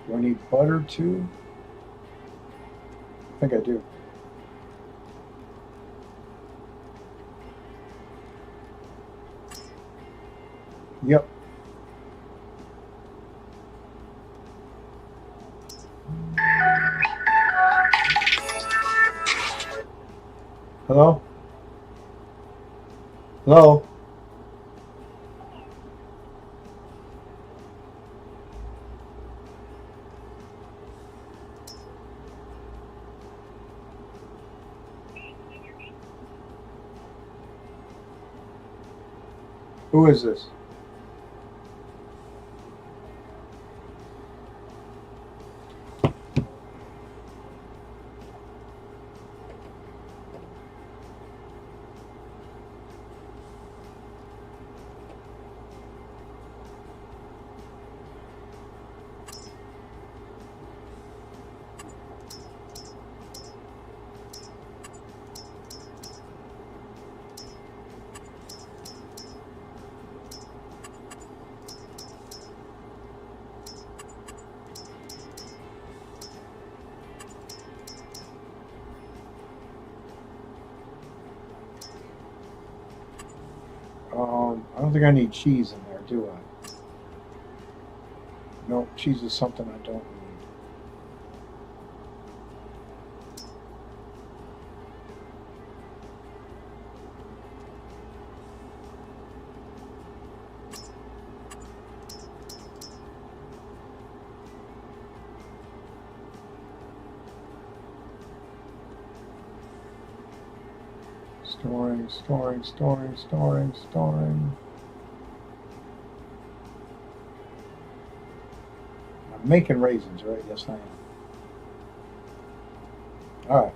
Do I need butter too? I think I do. Yep. Hello? Hello? Who is this? I don't think I need cheese in there, do I? No, cheese is something I don't need. Storing. I'm making raisins, right? Yes, I am. All right.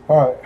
All right.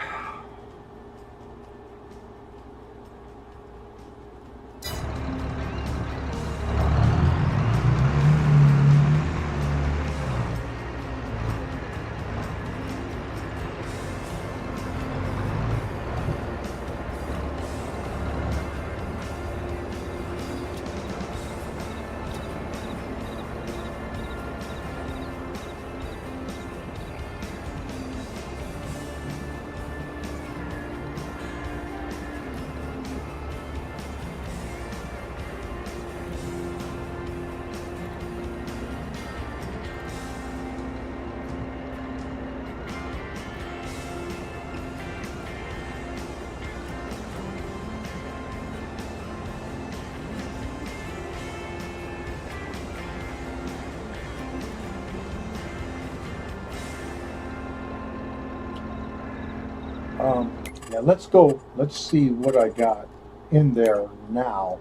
Yeah, let's go. Let's see what I got in there now.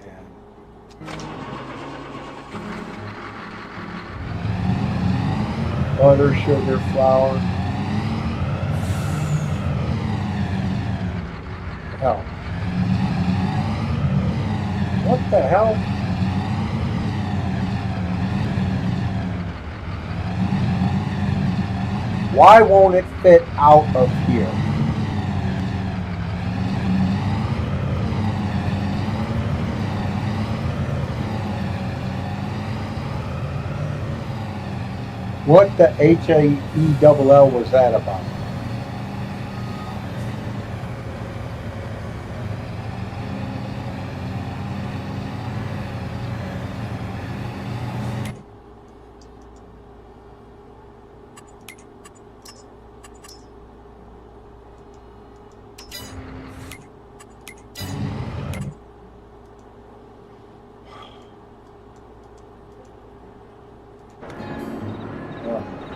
And butter, sugar, flour. Hell. What the hell? Why won't it fit out of here? What the HAELL was that about?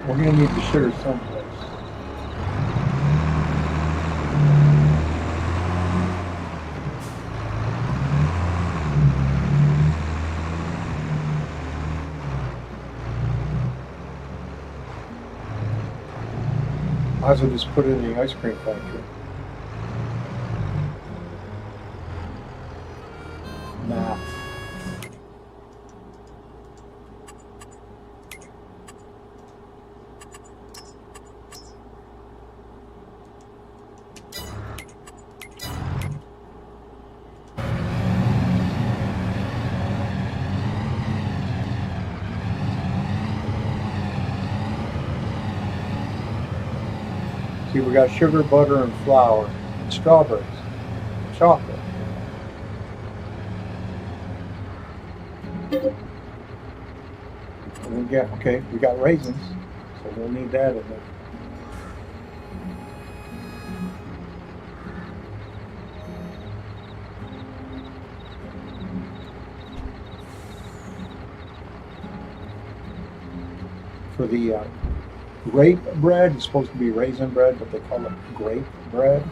We're going to need the sugar someplace. Might as well just put it in the ice cream factory. Nah. See, we got sugar, butter, and flour, and strawberries, chocolate. And we got raisins, so we'll need that in there. For the grape bread, it's supposed to be raisin bread, but they call it grape bread.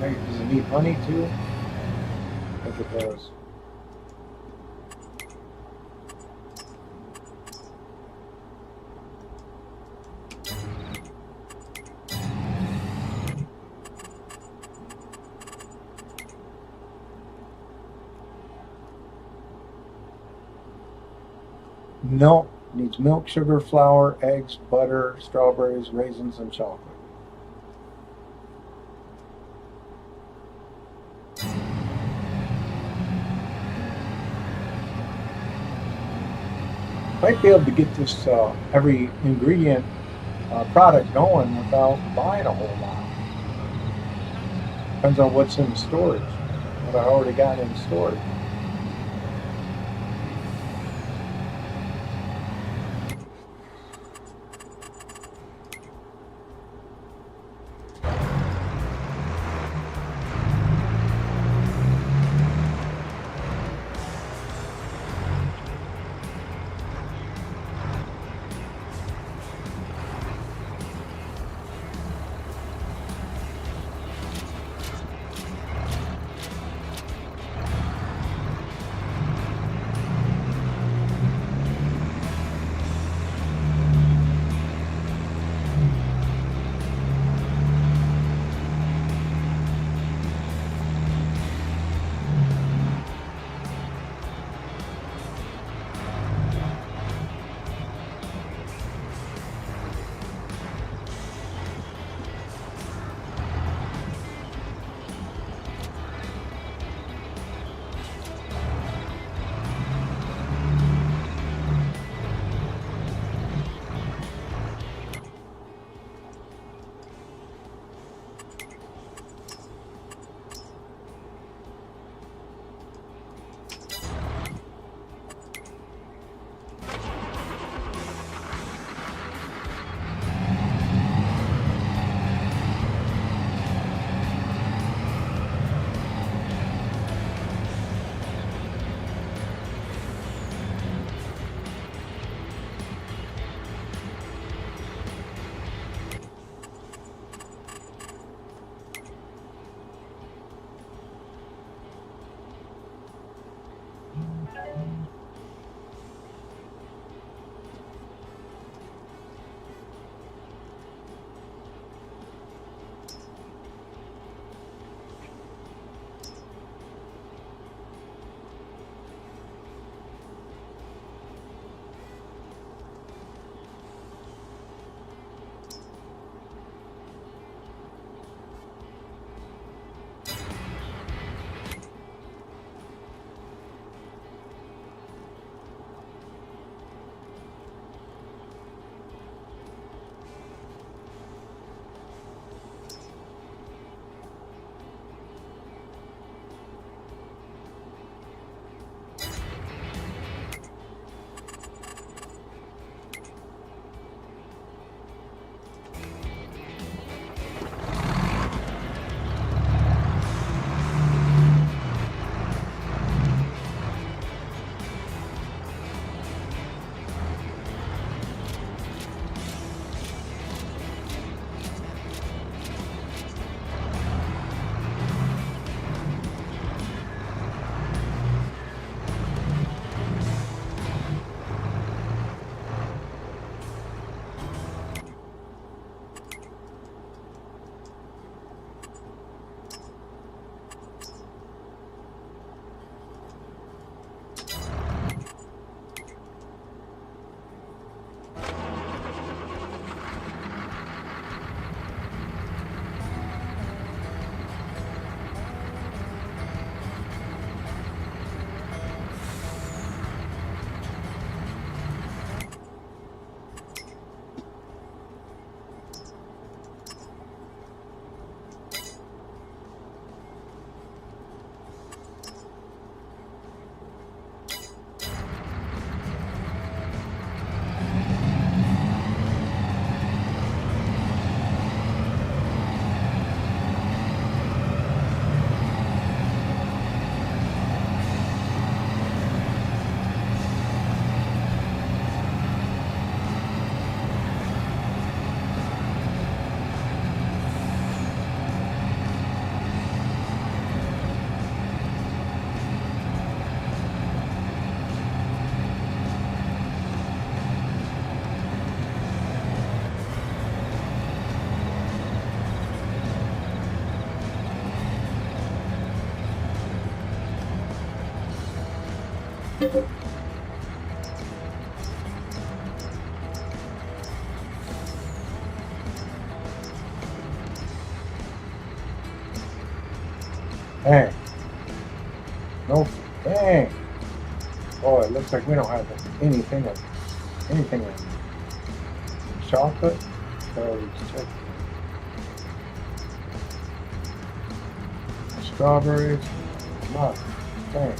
Does it need honey too? I think it does. No, needs milk, sugar, flour, eggs, butter, strawberries, raisins, and chocolate. Might be able to get this every ingredient product going without buying a whole lot. Depends on what's in the storage, what I already got in storage. Dang. No, dang. Oh, it looks like we don't have anything of anything of chocolate. So let's check. Strawberries. Not. Dang.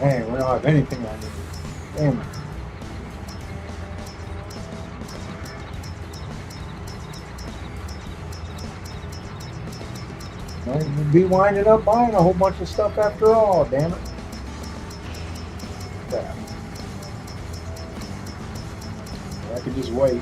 Dang, we don't have anything I need. Damn it. Might be winding up buying a whole bunch of stuff after all, damn it. Crap. I could just wait.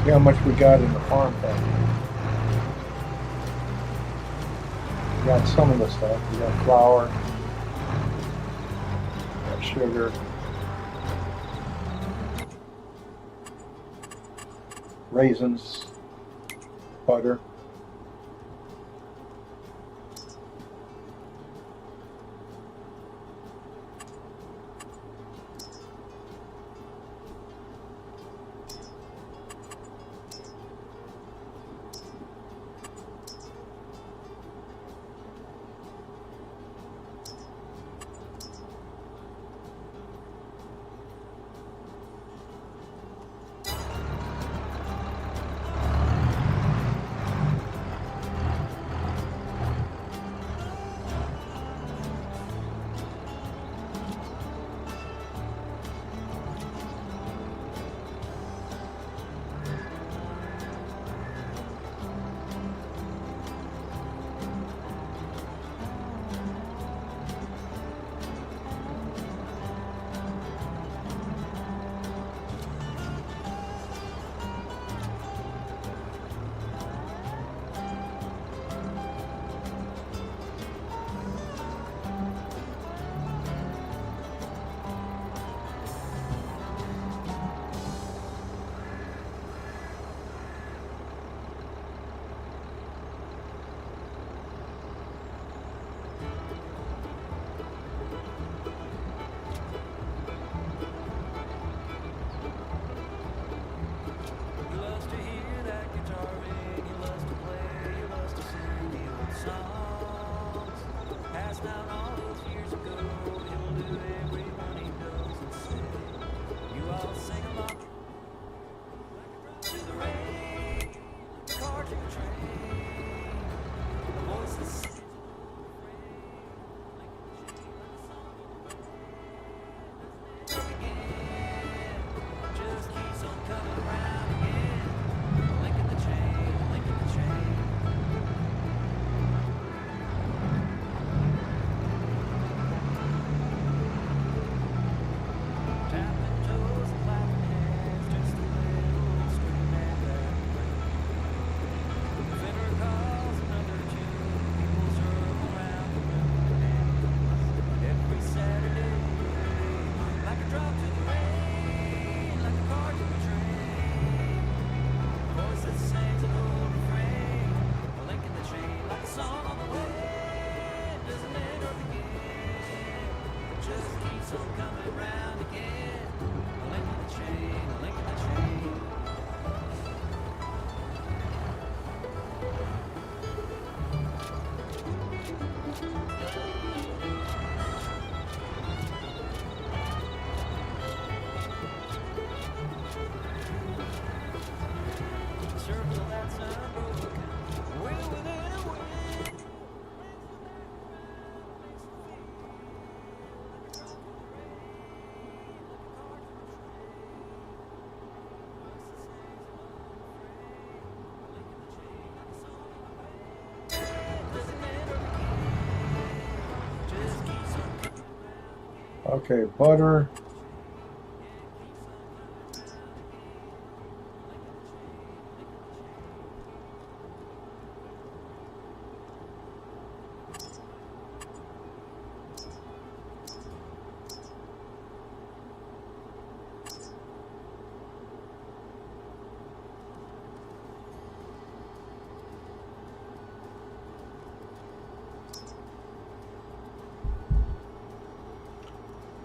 See how much we got in the farm factory. We got some of the stuff. We got flour, we got sugar, raisins, butter. Okay, butter.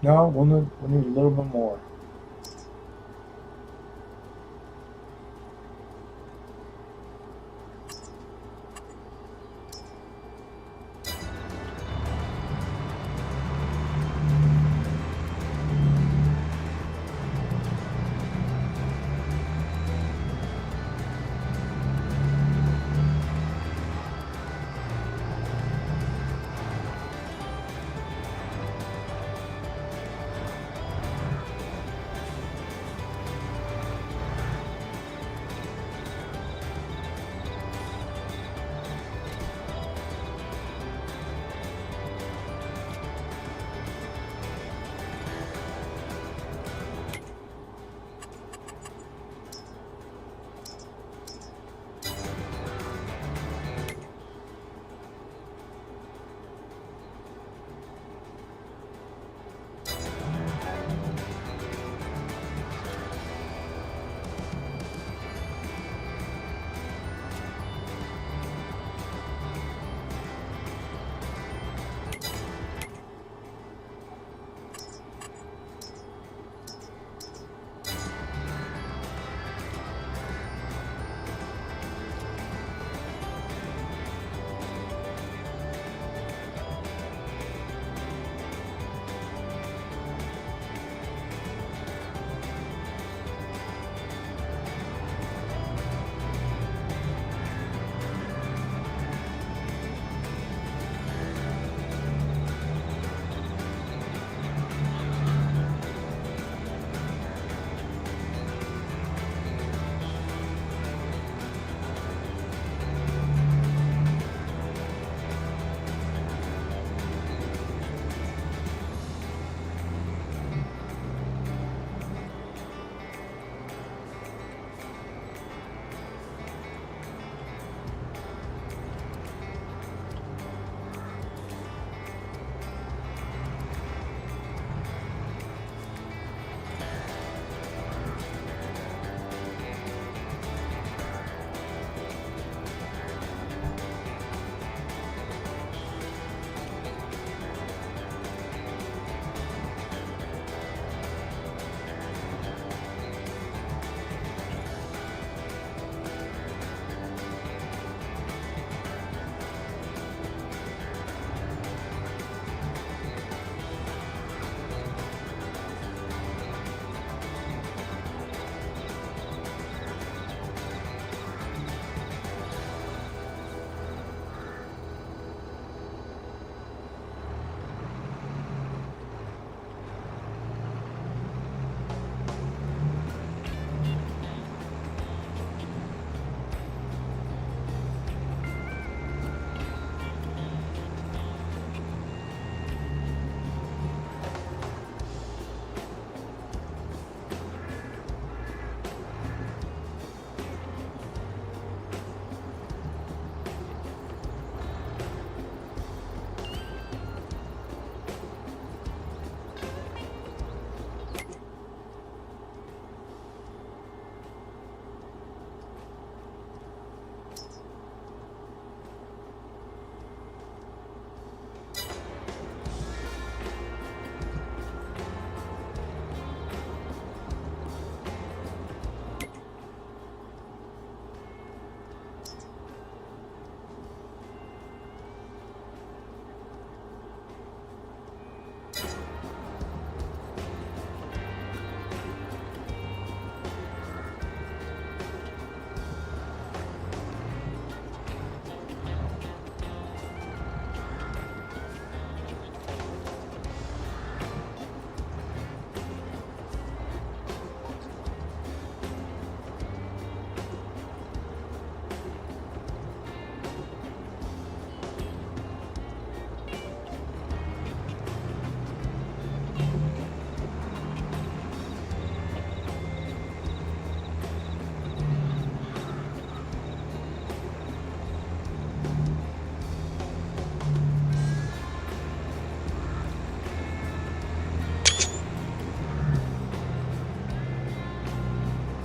No, we'll need a little bit more.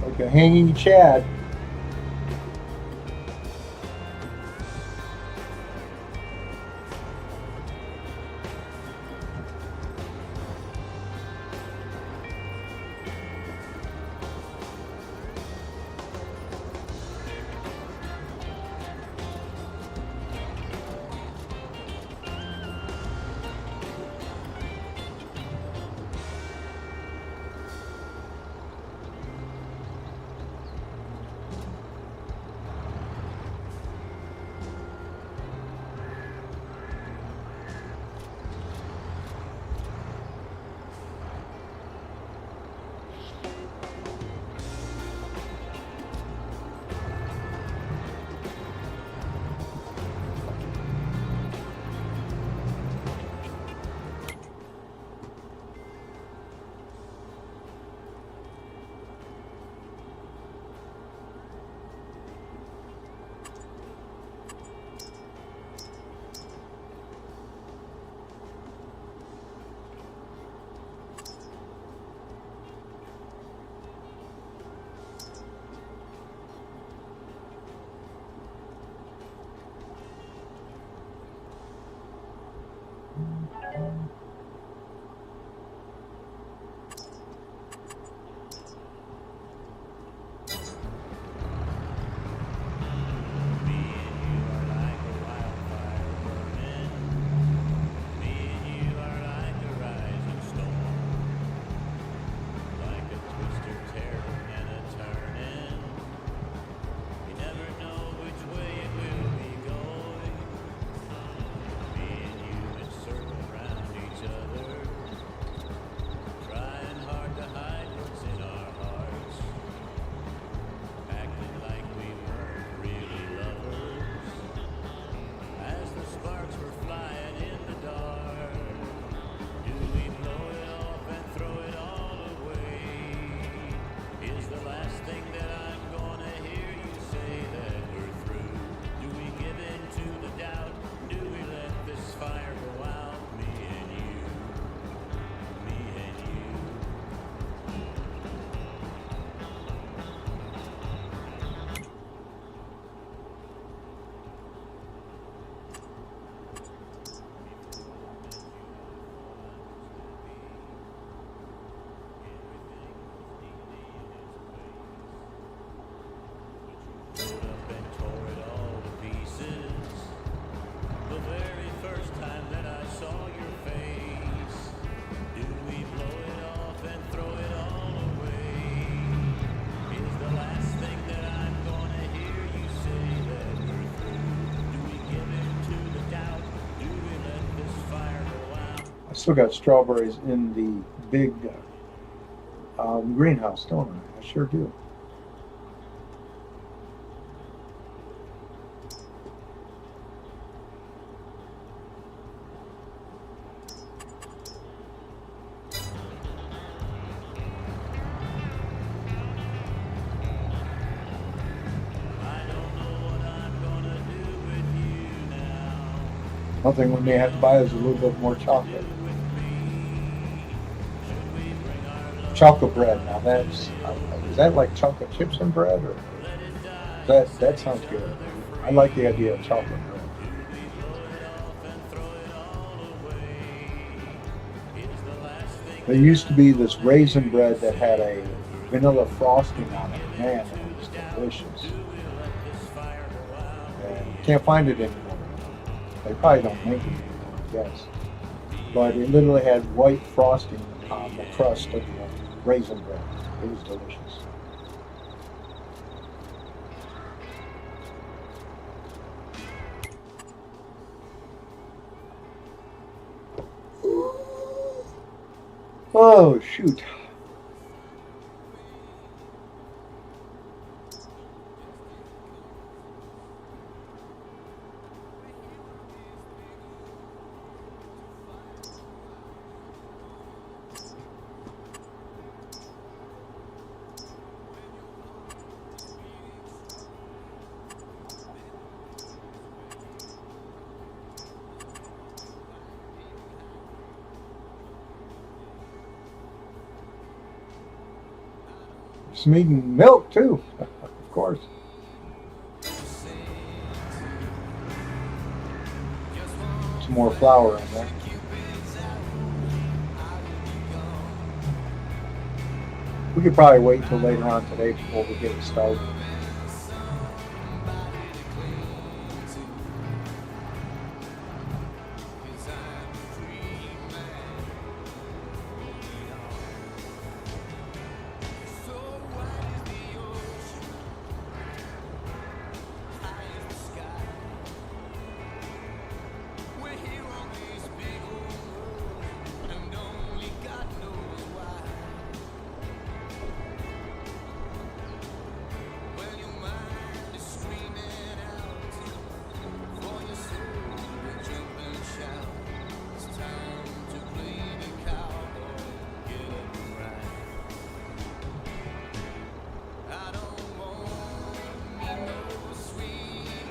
Like a hanging Chad. Still got strawberries in the big greenhouse, don't I? I sure do. One thing we may have to buy is a little bit more chocolate. Chocolate bread. Now that's is that like chocolate chips and bread, or that sounds good. I like the idea of chocolate bread. There used to be this raisin bread that had a vanilla frosting on it. Man, it was delicious. And can't find it anymore. They probably don't make it anymore, I guess. but it literally had white frosting on the crust of the raisin bread. It was delicious. Oh, shoot. Some eating milk too, of course. Some more flour in there. We could probably wait until later on today before we get it started.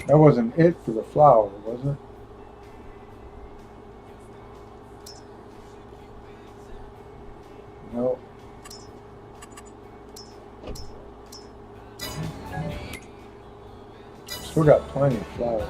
That wasn't it for the flour, was it? No. Still got plenty of flour.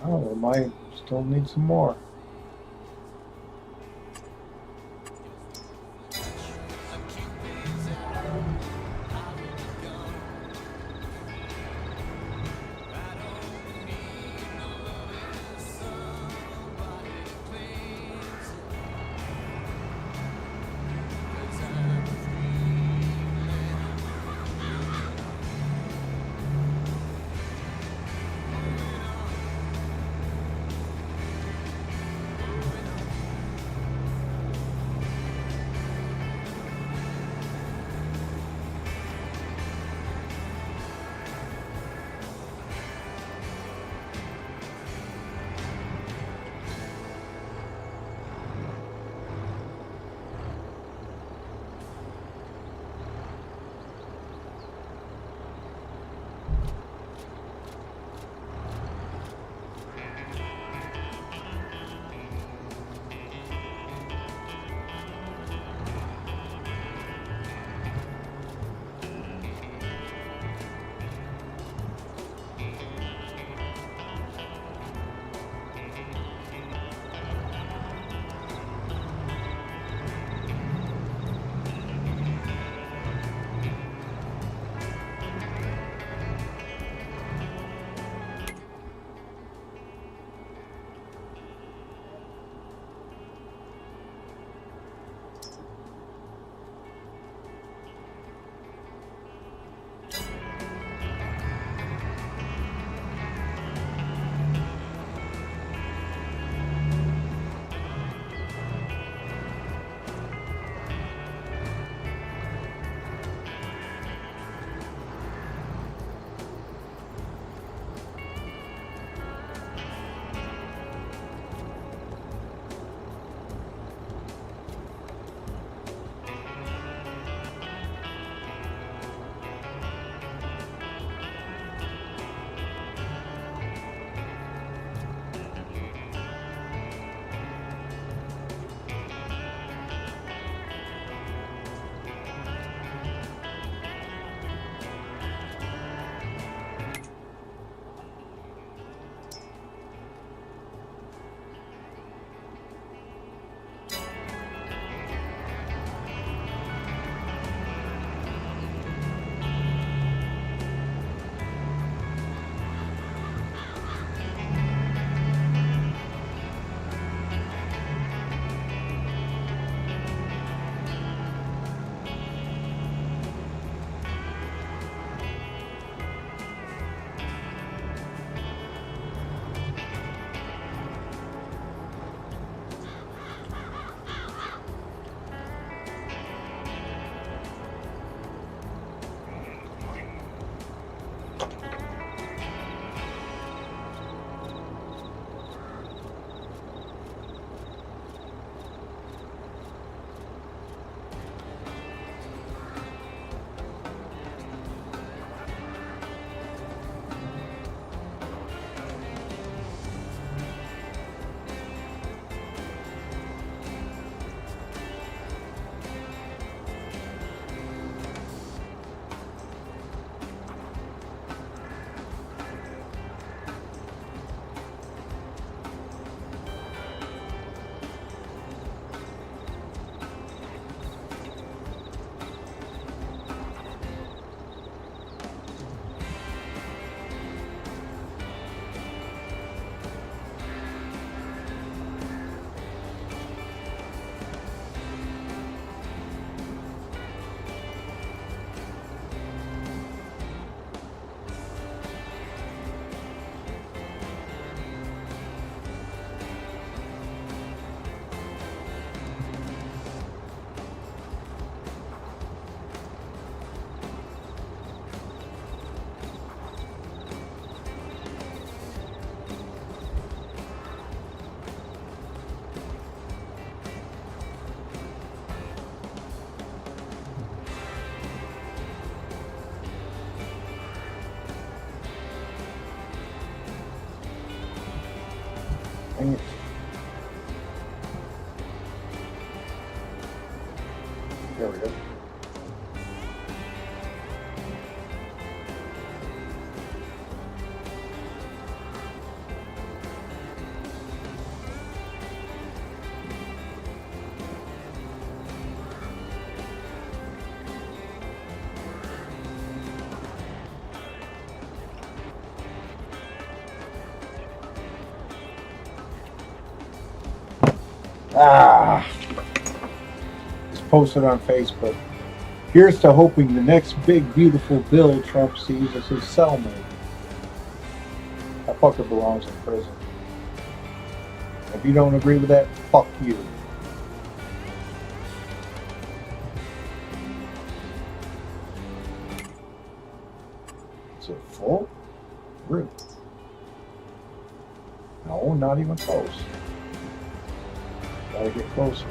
Oh, we might still need some more. Dang it. There we go. It's posted on Facebook. Here's to hoping the next big beautiful bill Trump sees as his cellmate. That fucker belongs in prison. If you don't agree with that, fuck you. Is it full? Really? No, not even close. Gotta get closer.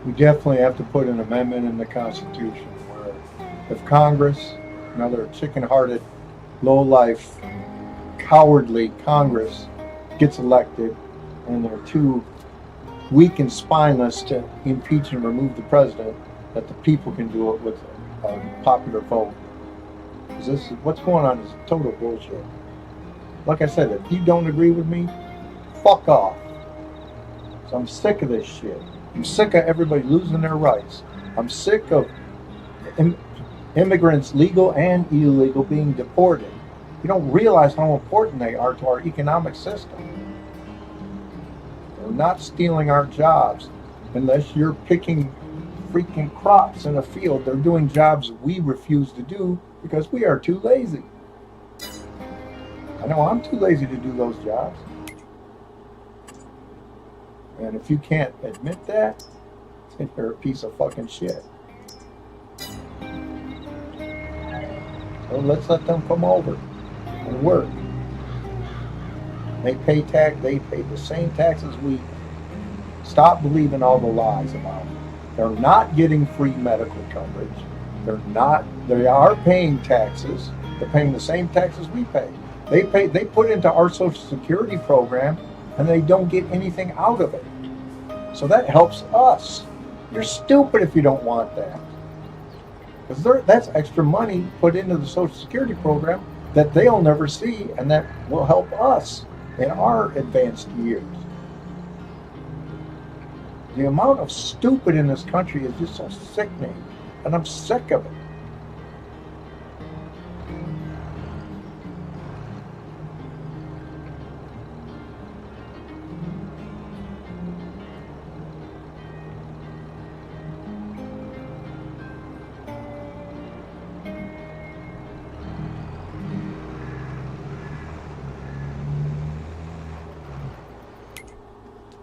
We definitely have to put an amendment in the Constitution where if Congress, another chicken-hearted, low-life, cowardly Congress gets elected and they're too weak and spineless to impeach and remove the president, that the people can do it with a popular vote. Because this is, what's going on is total bullshit. Like I said, if you don't agree with me, fuck off. So I'm sick of this shit. I'm sick of everybody losing their rights. I'm sick of immigrants, legal and illegal, being deported. You don't realize how important they are to our economic system. They're not stealing our jobs unless you're picking freaking crops in a field. They're doing jobs we refuse to do because we are too lazy. I know I'm too lazy to do those jobs. And if you can't admit that, then you're a piece of fucking shit. So let's let them come over and work. They pay the same taxes we. Stop believing all the lies about them. They're not getting free medical coverage. They are paying taxes. They're paying the same taxes we pay. They put into our Social Security program and they don't get anything out of it. So that helps us. You're stupid if you don't want that. Because that's extra money put into the Social Security program that they'll never see, and that will help us in our advanced years. The amount of stupid in this country is just so sickening, and I'm sick of it.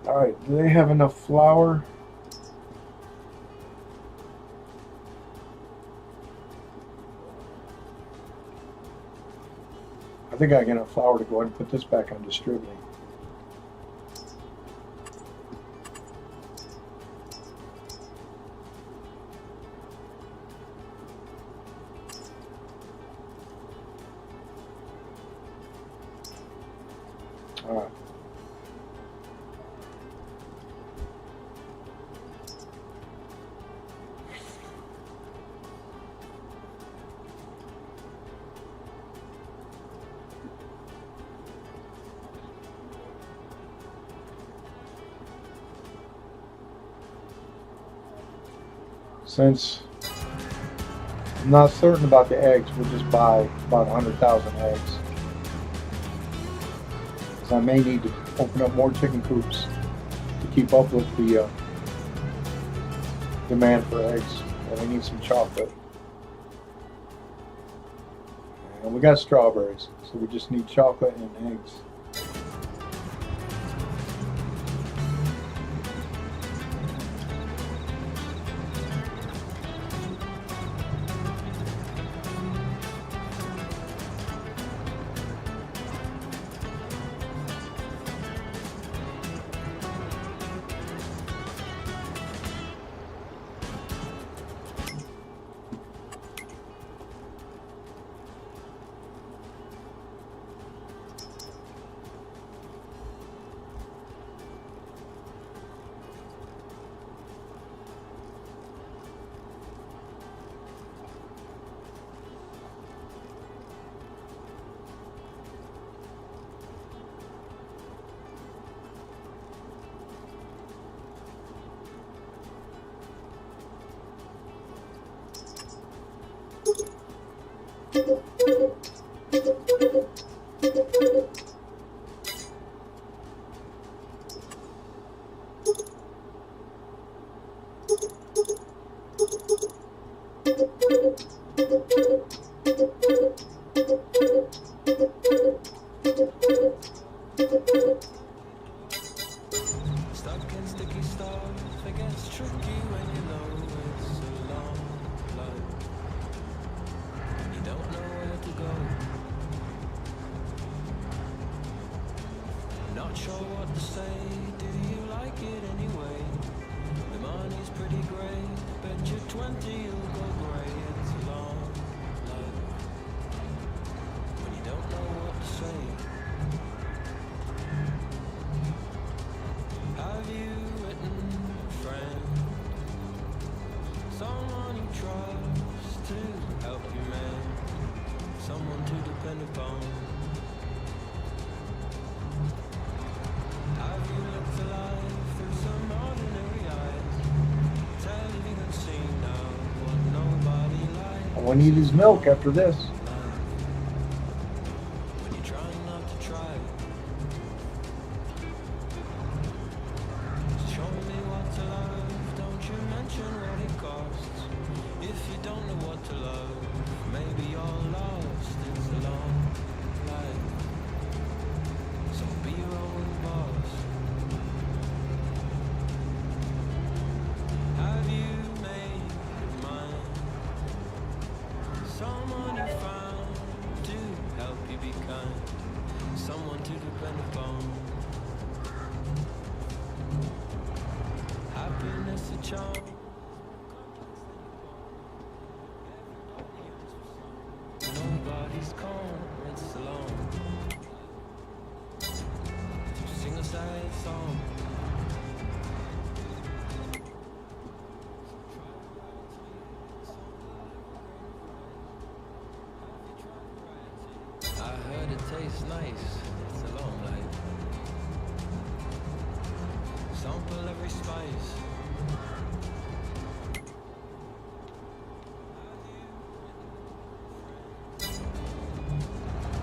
All right, do they have enough flour? I think I got enough flour to go ahead and put this back on distributing. All right. Since I'm not certain about the eggs, we'll just buy about 100,000 eggs. Because I may need to open up more chicken coops to keep up with the demand for eggs. And we need some chocolate. And we got strawberries, so we just need chocolate and eggs. Nobody we need his milk after this. When you're trying not to try, show me what to love. Don't you mention what it costs. If you don't know what to love, maybe you're lost. It's a long life, so be your own boss. Have you made your mind? Someone you found to help you be kind, someone to depend upon. Happiness a charm. Nobody's calm, it's alone. To sing a sad song. I heard it tastes nice, it's a long life. Sample every spice.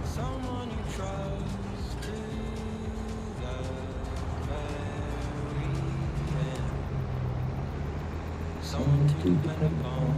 Someone you trust to the very end. Someone to depend upon.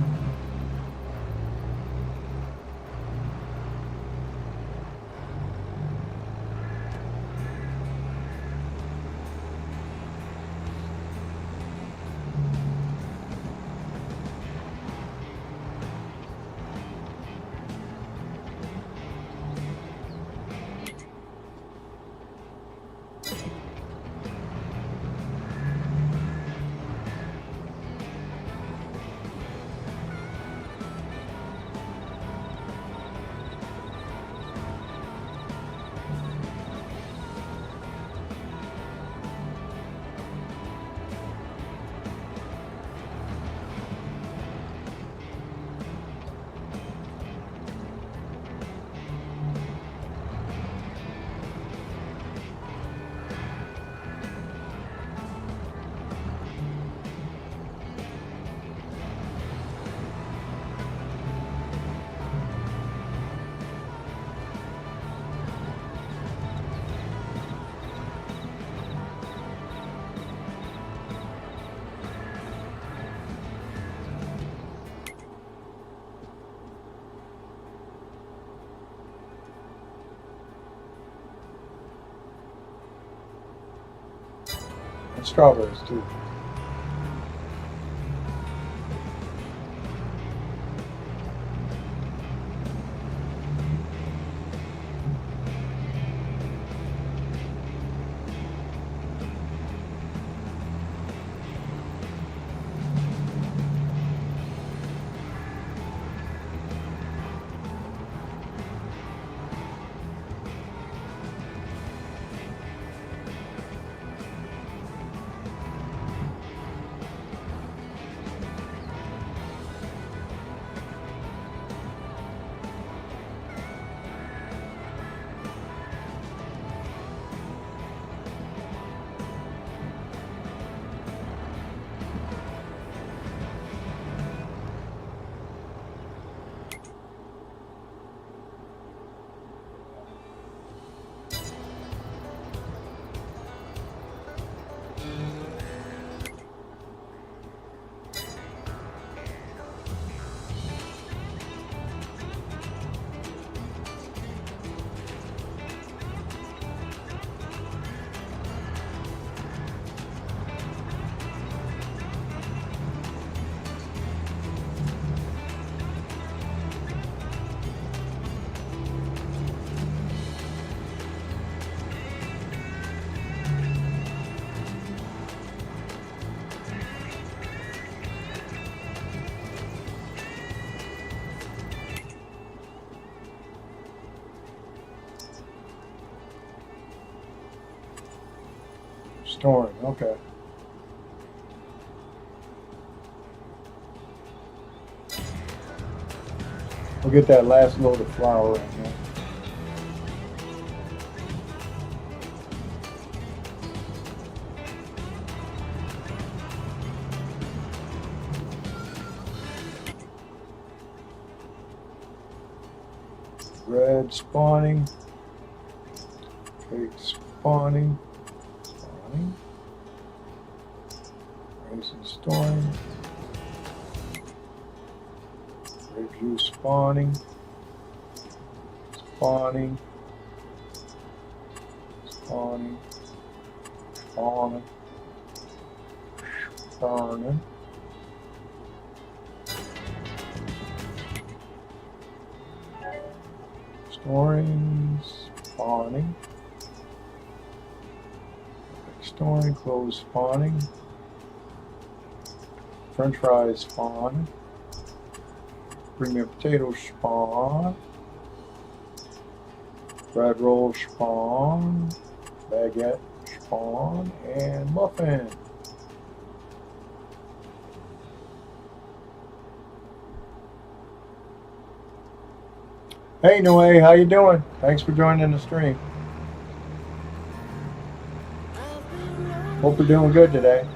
And strawberries too. Storing, okay. We'll get that last load of flour in here. Red spawning. Cake spawning. Spawning. Raisin storing. Grape juice spawning. Spawning. Spawning. Spawning. Spawning. Storing. Spawning. Storing. Close spawning. French fries spawn. Premium potato spawn. Bread roll spawn. Baguette spawn. And muffin. Hey Noe, how you doing? Thanks for joining the stream. Hope you're doing good today.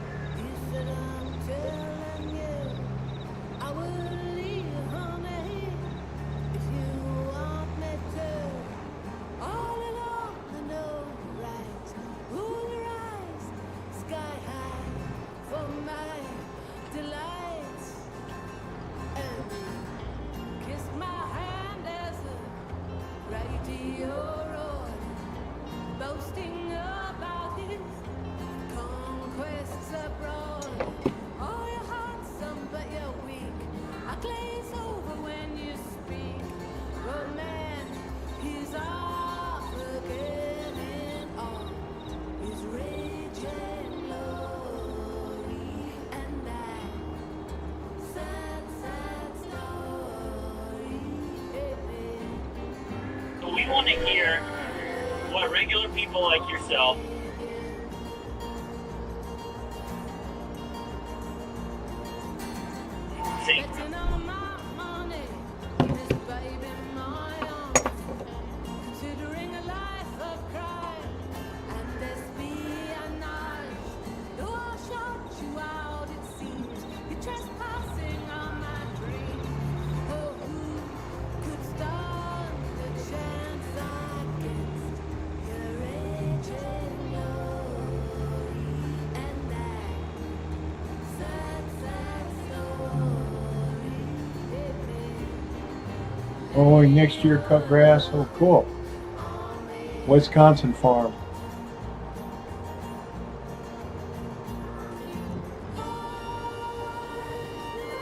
We want to hear what regular people like yourself think. Oh, next year cut grass. Oh, cool. Wisconsin farm.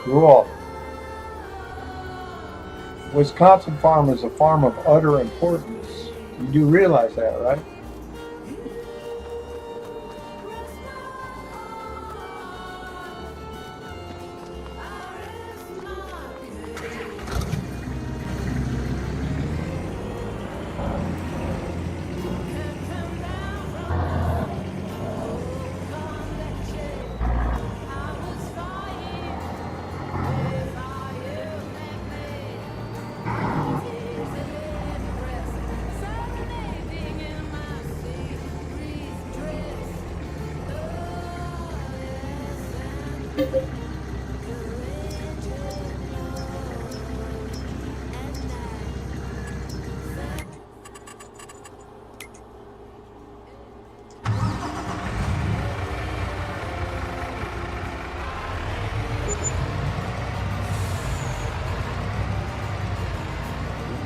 Cool. Wisconsin farm is a farm of utter importance. You do realize that, right?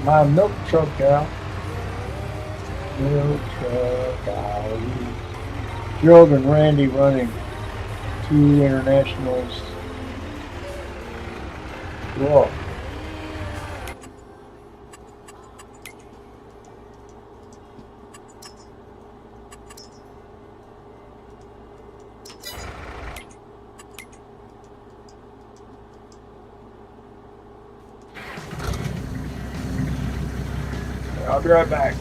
My milk truck out. Milk truck out. Gerald and Randy running 2 internationals. Cool. I'll be right back.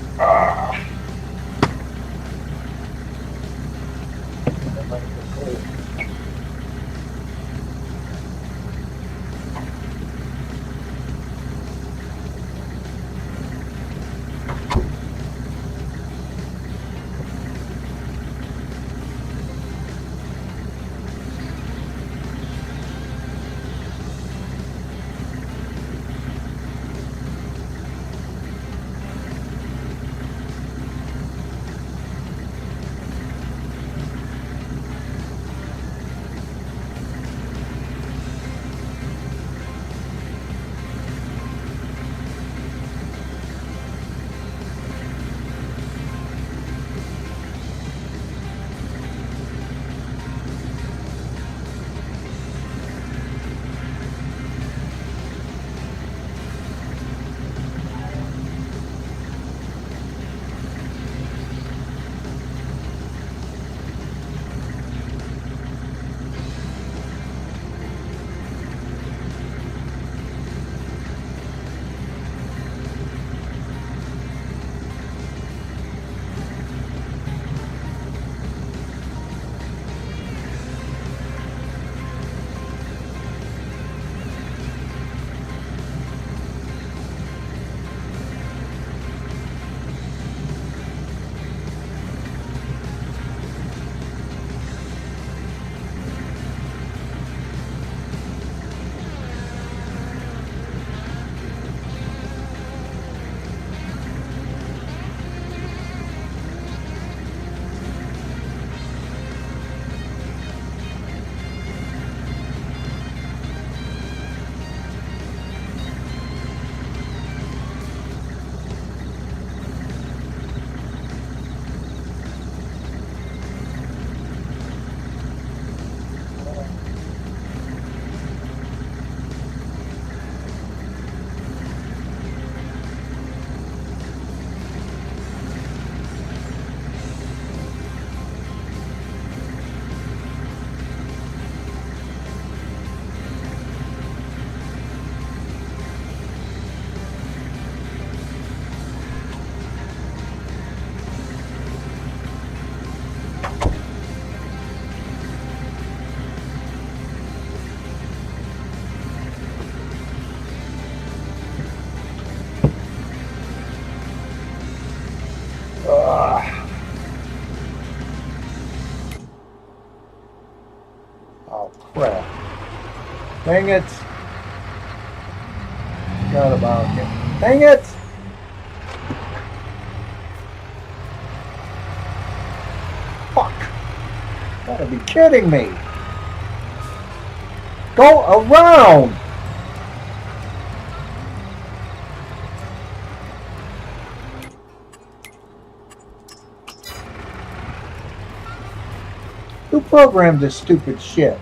Oh, crap. Dang it. Forgot about it. Dang it! Fuck. Gotta be kidding me. Go around! Who programmed this stupid shit?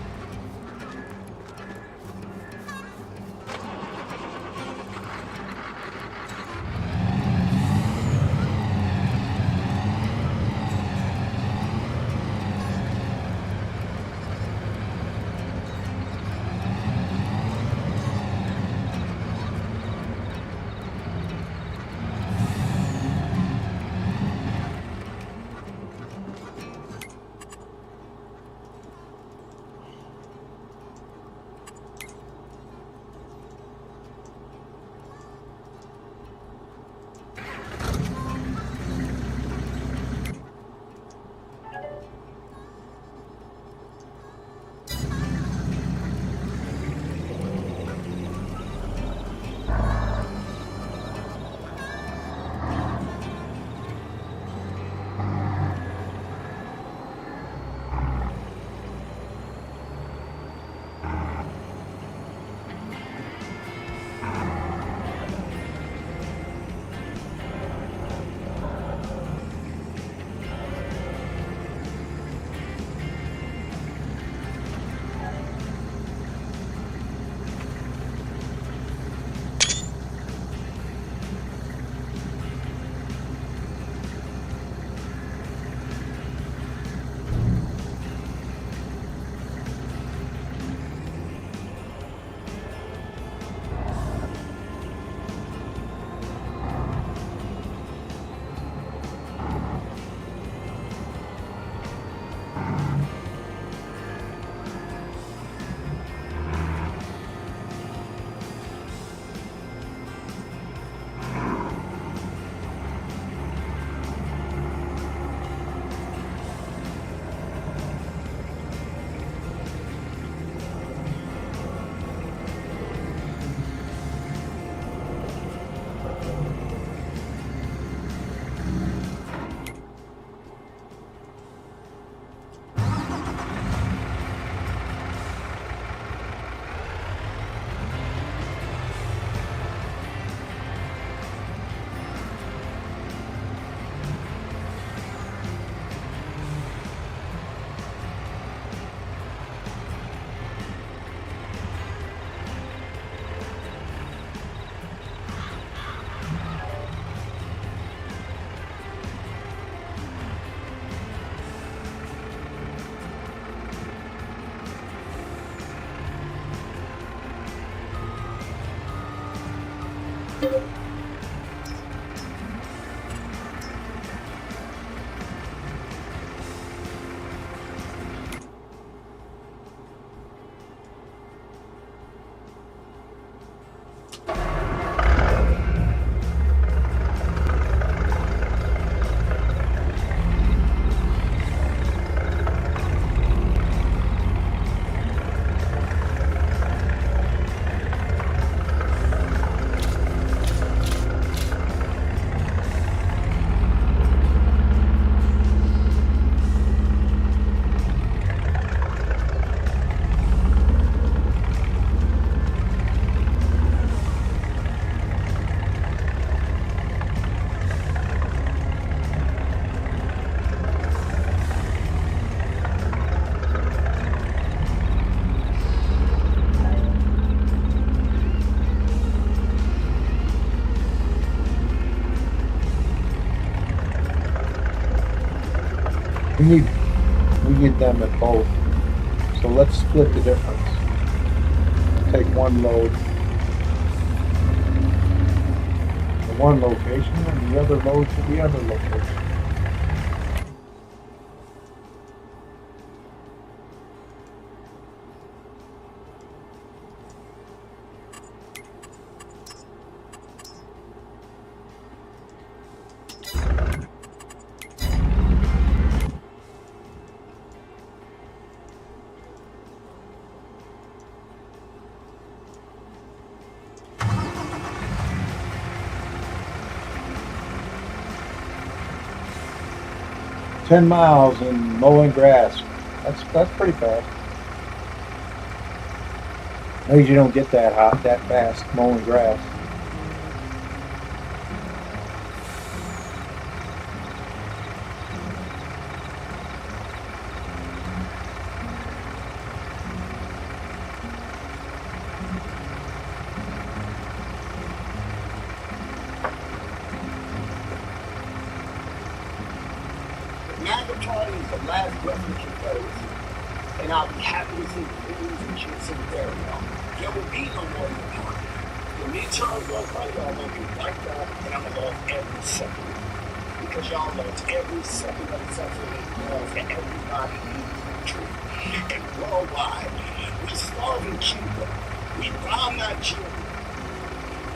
We need them at both. So let's split the difference. Take one load to one location and the other load to the other location. 10 miles and mowing grass. That's pretty fast. Maybe you don't get that hot, that fast mowing grass. MAGA party is the last breath of Confederacy, and I'll be happy to see the blues and chicks in the burial. There will be no more than one. The midterms goes by, y'all gonna be wiped out, and I'm gonna love every second. Because y'all lost every second of suffering because everybody needs the truth. And worldwide, we starve in Cuba. We bomb Nigeria.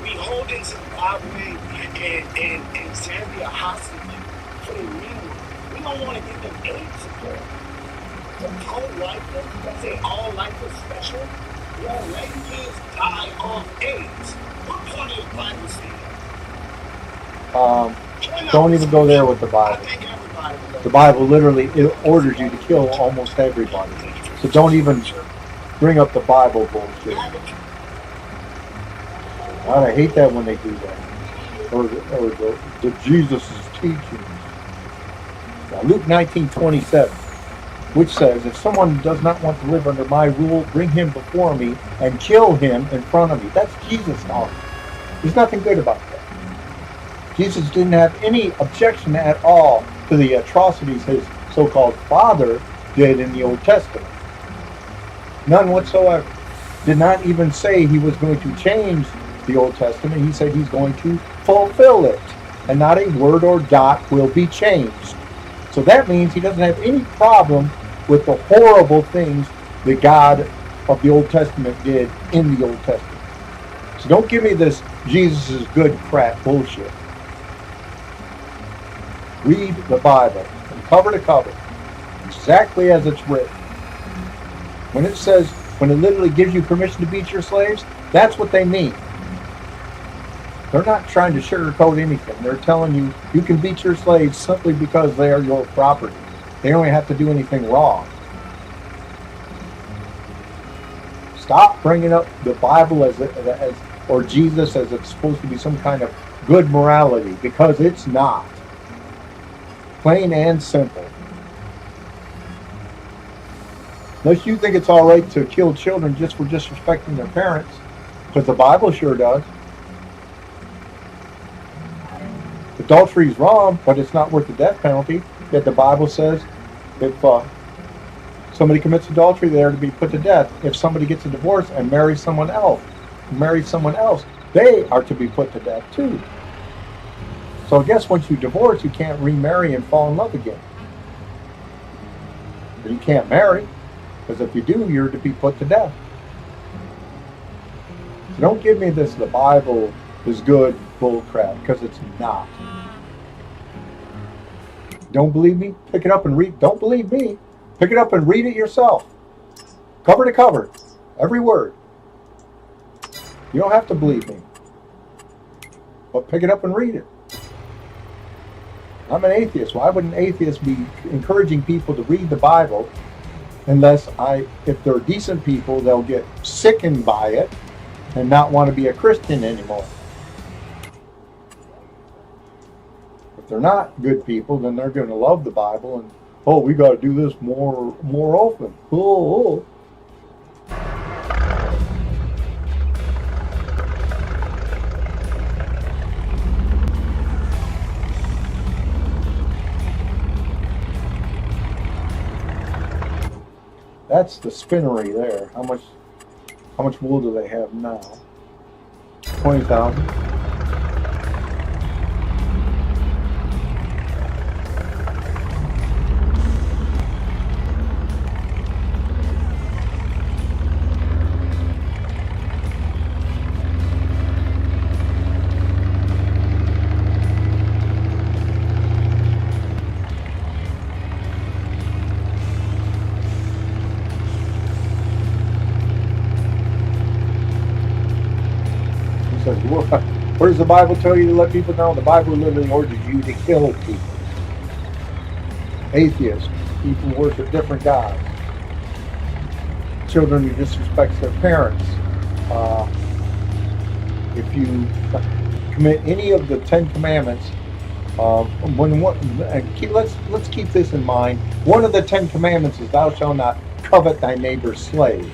We hold in Zimbabwe and Zambia hostage for the meanwhile. We don't want to give them aid support. The pro-life, that say all life is special, well, let kids die of AIDS. What point of the Bible say that? Don't even go there with the I Bible. think everybody will. The Bible literally it orders you to kill almost everybody. So don't even bring up the Bible bullshit. I hate that when they do that. Or the Jesus' teaching. Now, Luke 19:27, which says, if someone does not want to live under my rule, bring him before me and kill him in front of me. That's Jesus talking. There's nothing good about that. Jesus didn't have any objection at all to the atrocities his so-called father did in the Old Testament. None whatsoever. Did not even say he was going to change the Old Testament. He said he's going to fulfill it. And not a word or dot will be changed. So that means he doesn't have any problem with the horrible things the God of the Old Testament did in the Old Testament. So don't give me this Jesus is good crap bullshit. Read the Bible from cover to cover, exactly as it's written. When it says, when it literally gives you permission to beat your slaves, that's what they mean. They're not trying to sugarcoat anything. They're telling you you can beat your slaves simply because they are your property. They don't have to do anything wrong. Stop bringing up the Bible as or Jesus as it's supposed to be some kind of good morality, because it's not. Plain and simple. Unless you think it's all right to kill children just for disrespecting their parents, because the Bible sure does. Adultery is wrong, but it's not worth the death penalty. Yet the Bible says if somebody commits adultery, they are to be put to death. If somebody gets a divorce and marries someone else, they are to be put to death too. So I guess once you divorce, you can't remarry and fall in love again. But you can't marry, because if you do, you're to be put to death. So don't give me this, the Bible is good bull crap, because it's not. Don't believe me? Pick it up and read. Don't believe me? Pick it up and read it yourself. Cover to cover. Every word. You don't have to believe me. But pick it up and read it. I'm an atheist. Why would an atheist be encouraging people to read the Bible unless if they're decent people, they'll get sickened by it and not want to be a Christian anymore. If they're not good people, then they're going to love the Bible and, oh, we got to do this more often. Oh. That's the spinnery there. How much wool do they have now? 20,000. Where does the Bible tell you to let people know? The Bible literally orders you to kill people. atheists, people who worship different gods, children who disrespect their parents. If you commit any of the 10 Commandments, let's keep this in mind. One of the 10 Commandments is thou shalt not covet thy neighbor's slave.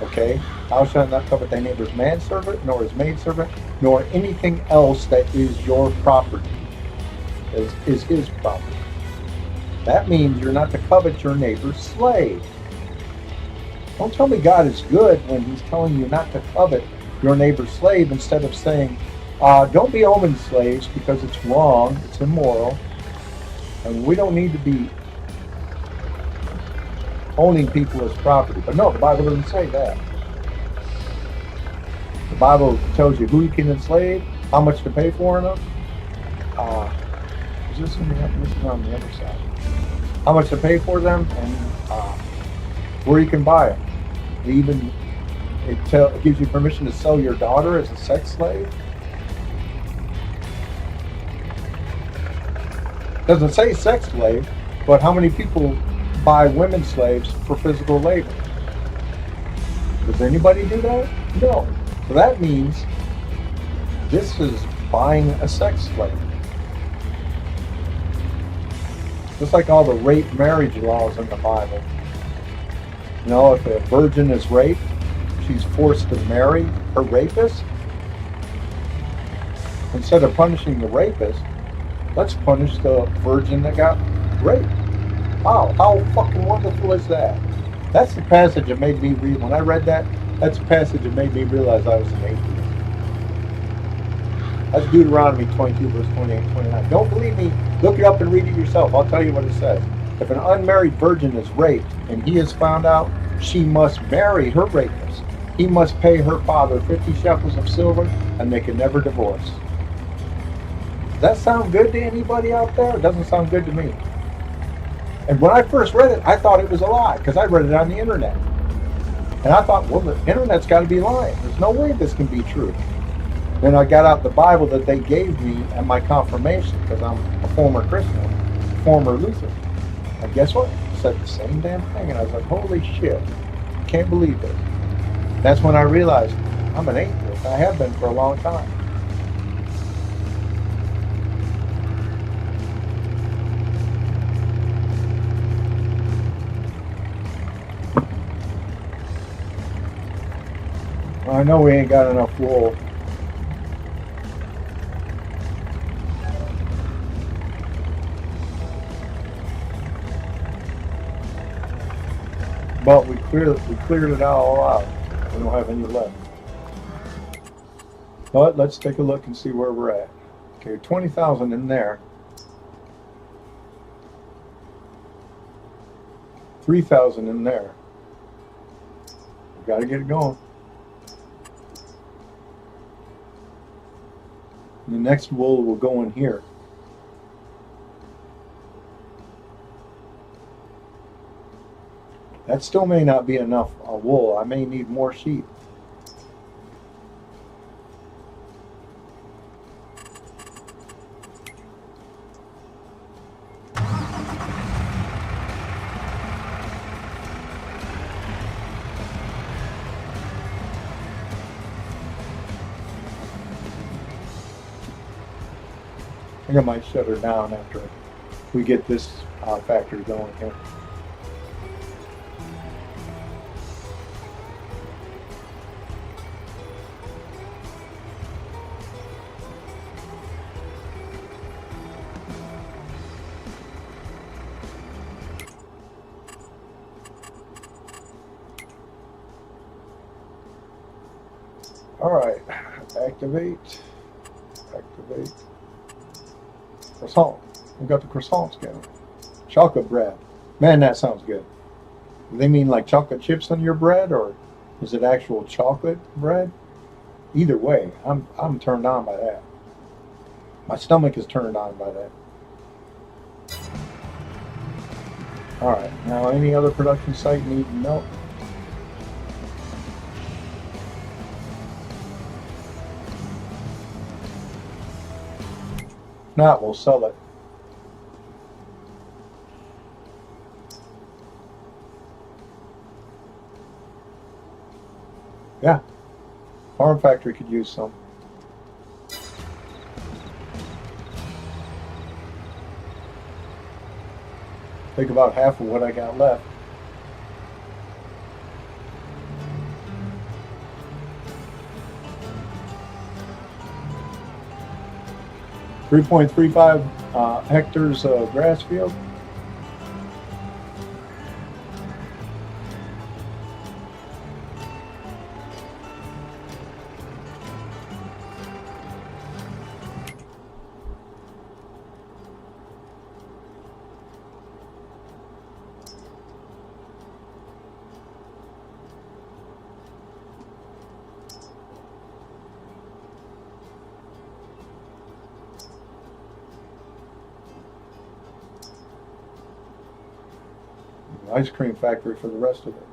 Okay? Thou shalt not covet thy neighbor's manservant, nor his maidservant, nor anything else that is your property, is his property. That means you're not to covet your neighbor's slave. Don't tell me God is good when he's telling you not to covet your neighbor's slave instead of saying, don't be owning slaves because it's wrong, it's immoral, and we don't need to be owning people as property. But no, the Bible doesn't say that. The Bible tells you who you can enslave, how much to pay for them. This is on the other side. How much to pay for them and where you can buy them. It gives you permission to sell your daughter as a sex slave. Doesn't say sex slave, but how many people buy women slaves for physical labor? Does anybody do that? No. So that means this is buying a sex slave. Just like all the rape marriage laws in the Bible. You know, if a virgin is raped, she's forced to marry her rapist. Instead of punishing the rapist, let's punish the virgin that got raped. Wow, how fucking wonderful is that? That's the passage that made me read. When I read that, that's the passage that made me realize I was an atheist. That's Deuteronomy 22, verse 28, 29. Don't believe me? Look it up and read it yourself. I'll tell you what it says. If an unmarried virgin is raped and he is found out, she must marry her rapist. He must pay her father 50 shekels of silver, and they can never divorce. Does that sound good to anybody out there? It doesn't sound good to me. And when I first read it, I thought it was a lie, because I read it on the internet. And I thought, well, the internet's got to be lying. There's no way this can be true. Then I got out the Bible that they gave me and my confirmation, because I'm a former Christian, former Lutheran. And guess what? It said the same damn thing. And I was like, holy shit, can't believe it. That's when I realized I'm an atheist. I have been for a long time. Well, I know we ain't got enough wool. But we cleared it all out. We don't have any left. But let's take a look and see where we're at. Okay, 20,000 in there. 3,000 in there. We got to get it going. And the next wool will go in here. That still may not be enough wool. I may need more sheep. I think I might shut her down after we get this factory going here. All right, activate. Croissant. We got the croissants going. Chocolate bread. Man, that sounds good. Do they mean like chocolate chips on your bread, or is it actual chocolate bread? Either way, I'm turned on by that. My stomach is turned on by that. All right, now any other production site need milk? If not, we'll sell it. Yeah. Farm factory could use some. Think about half of what I got left. .35 hectares of grass field. Ice cream factory for the rest of it.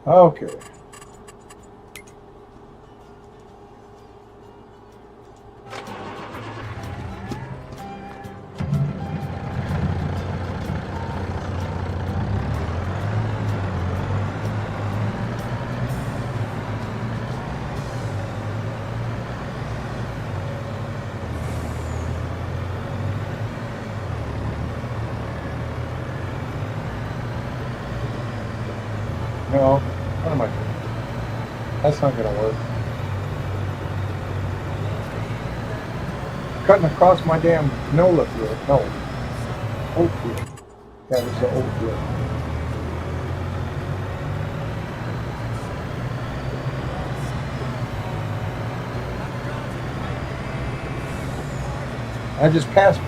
Okay. No, what am I doing? That's not gonna work. Cutting across my damn NOLA field. No. Oak field. Yeah, this is the oak field. I just passed.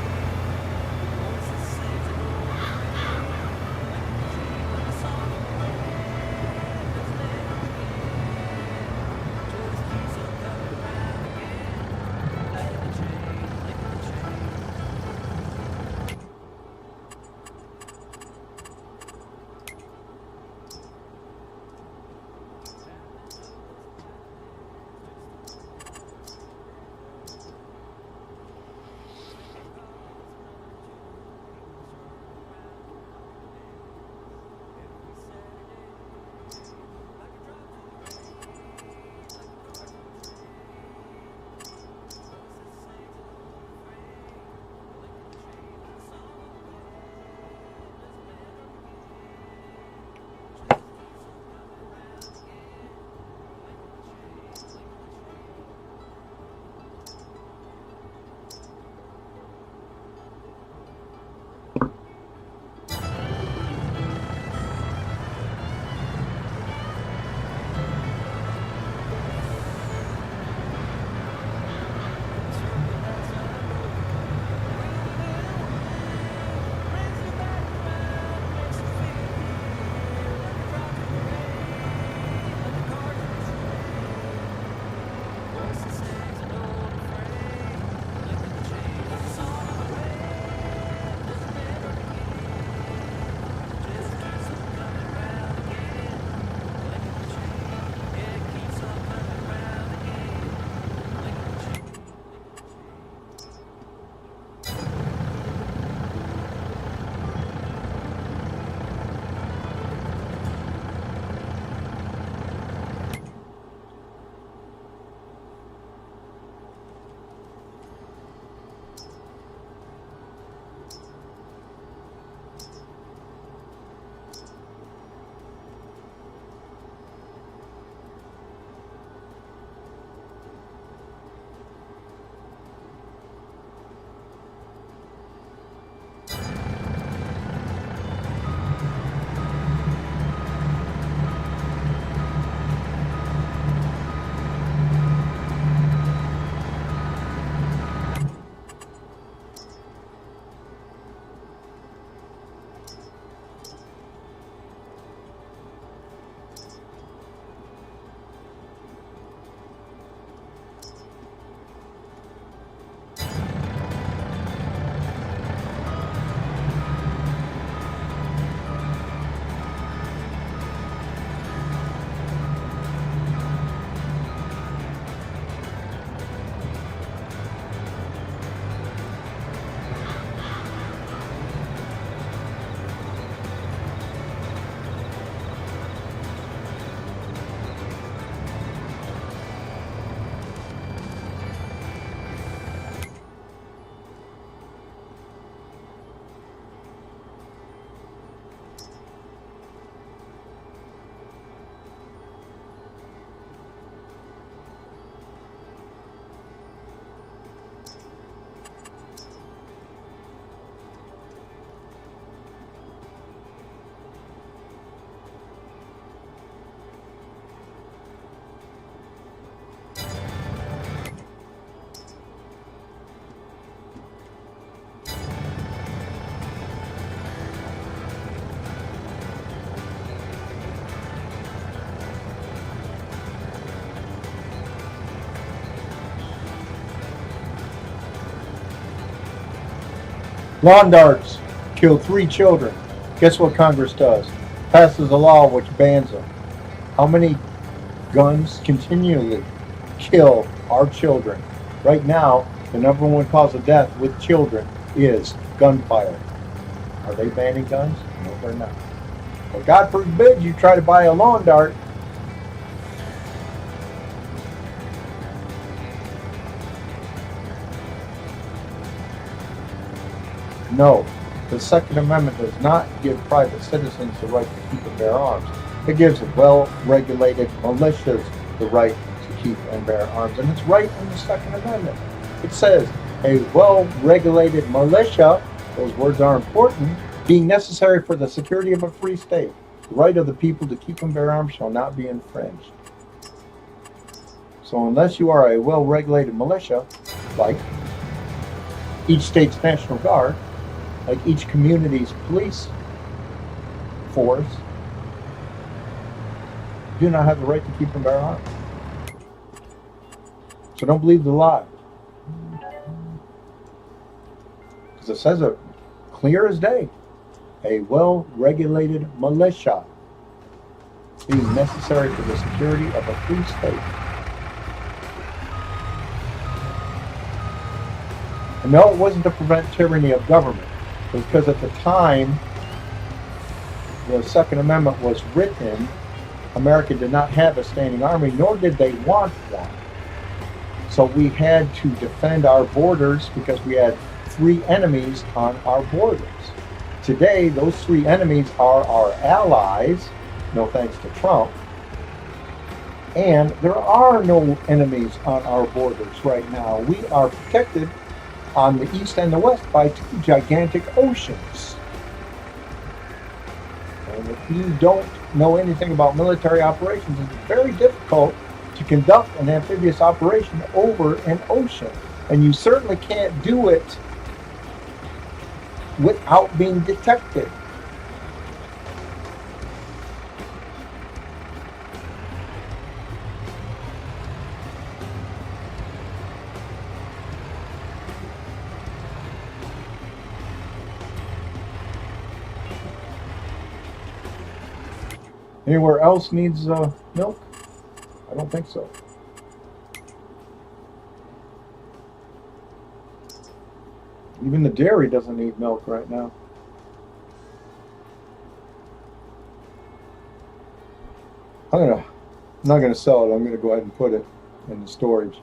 Lawn darts killed 3 children. Guess what Congress does? Passes a law which bans them. How many guns continually kill our children? Right now, the number one cause of death with children is gunfire. Are they banning guns? No, they're not. Well, God forbid you try to buy a lawn dart. No, the Second Amendment does not give private citizens the right to keep and bear arms. It gives well-regulated militias the right to keep and bear arms, and it's right in the Second Amendment. It says, a well-regulated militia, those words are important, being necessary for the security of a free state. The right of the people to keep and bear arms shall not be infringed. So unless you are a well-regulated militia, like each state's National Guard, like each community's police force, do not have the right to keep and bear arms. So don't believe the lie. Because it says it clear as day. A well-regulated militia being necessary for the security of a free state. And no, it wasn't to prevent tyranny of government. Because at the time the Second Amendment was written, America did not have a standing army, nor did they want one. So we had to defend our borders because we had 3 enemies on our borders. Today, those 3 enemies are our allies, no thanks to Trump, and there are no enemies on our borders right now. We are protected on the east and the west by 2 gigantic oceans. And if you don't know anything about military operations, it's very difficult to conduct an amphibious operation over an ocean. And you certainly can't do it without being detected. Anywhere else needs milk? I don't think so. Even the dairy doesn't need milk right now. I'm not gonna sell it. I'm gonna go ahead and put it in the storage.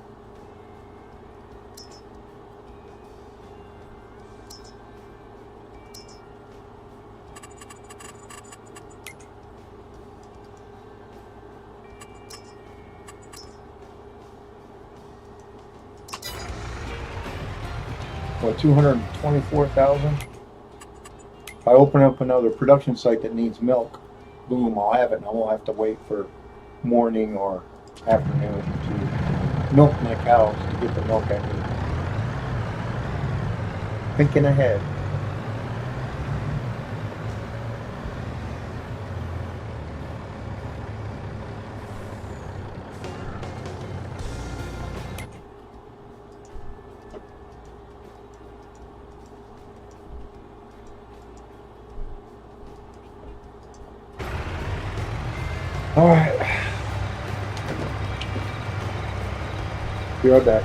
What, 224,000? If I open up another production site that needs milk, boom, I'll have it, and I won't have to wait for morning or afternoon to milk my cows to get the milk I need. Thinking ahead. All right. Be right back.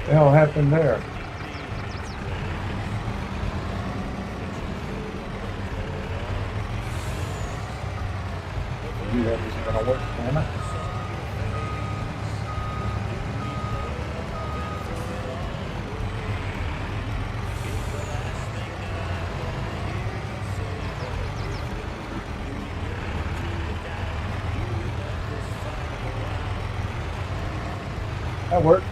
The hell happened there? You that isn't gonna work, damn it. That worked.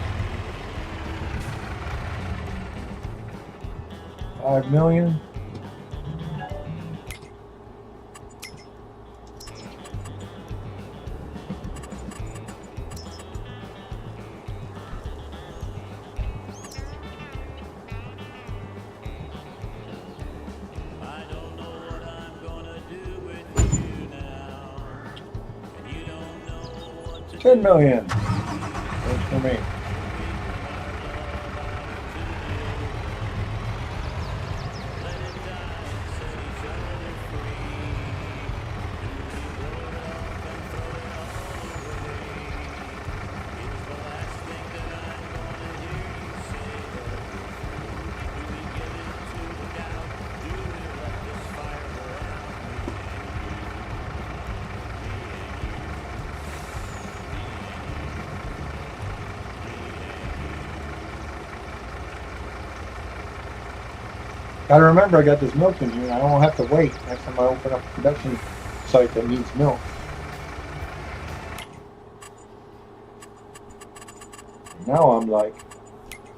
5 million. I don't know what I'm gonna do with you now. And you don't know what to 10 million. Works for me. Gotta remember, I got this milk in here, and I don't have to wait next time I open up a production site that needs milk. Now I'm like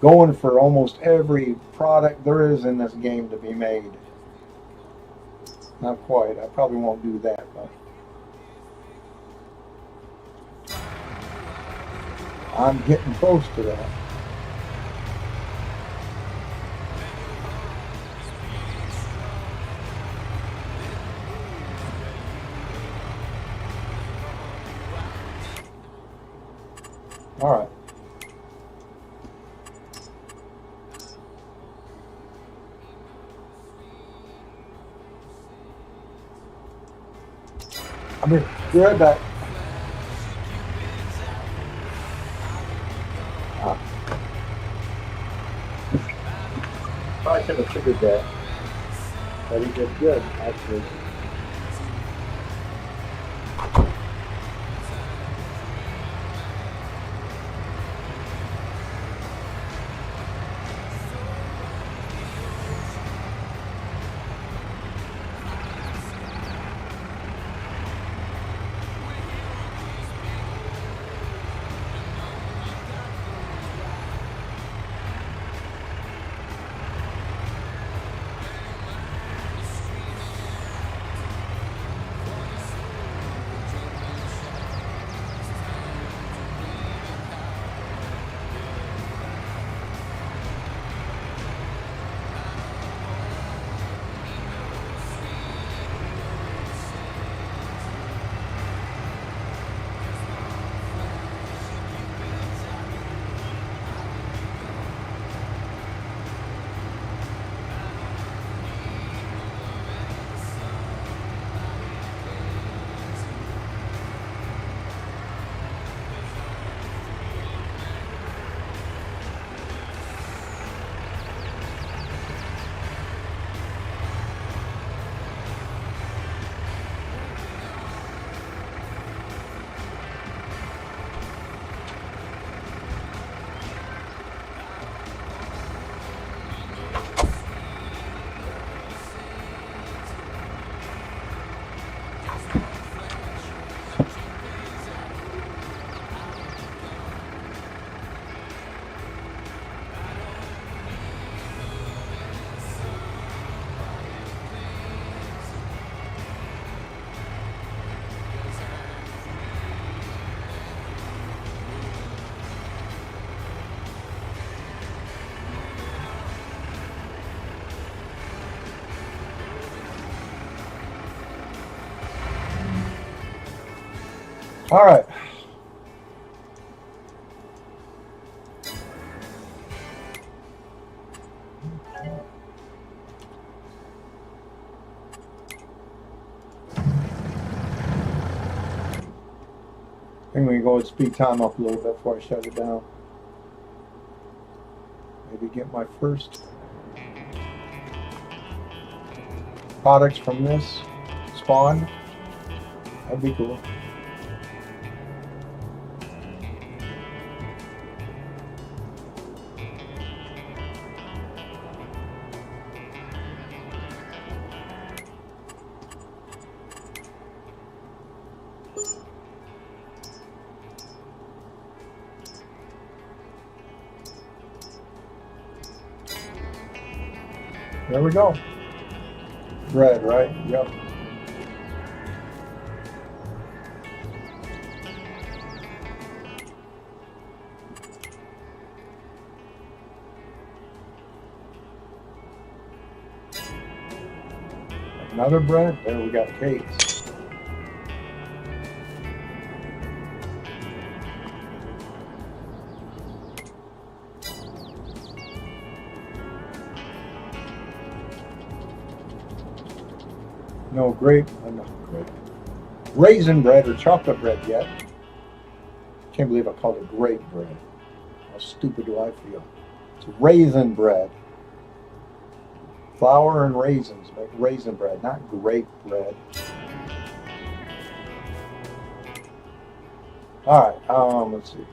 going for almost every product there is in this game to be made. Not quite. I probably won't do that, but I'm getting close to that. All right. I'll be right back. I should have figured that. But he did good, actually. All right. I'm going to go and speed time up a little bit before I shut it down. maybe get my first products from this spawn. That'd be cool. There we go. Bread, right? Yep. Another bread. There we got cakes. No grape, not grape. Raisin bread or chocolate bread yet. Can't believe I called it grape bread. How stupid do I feel? It's raisin bread. Flour and raisins make raisin bread, not grape bread. All right, let's see.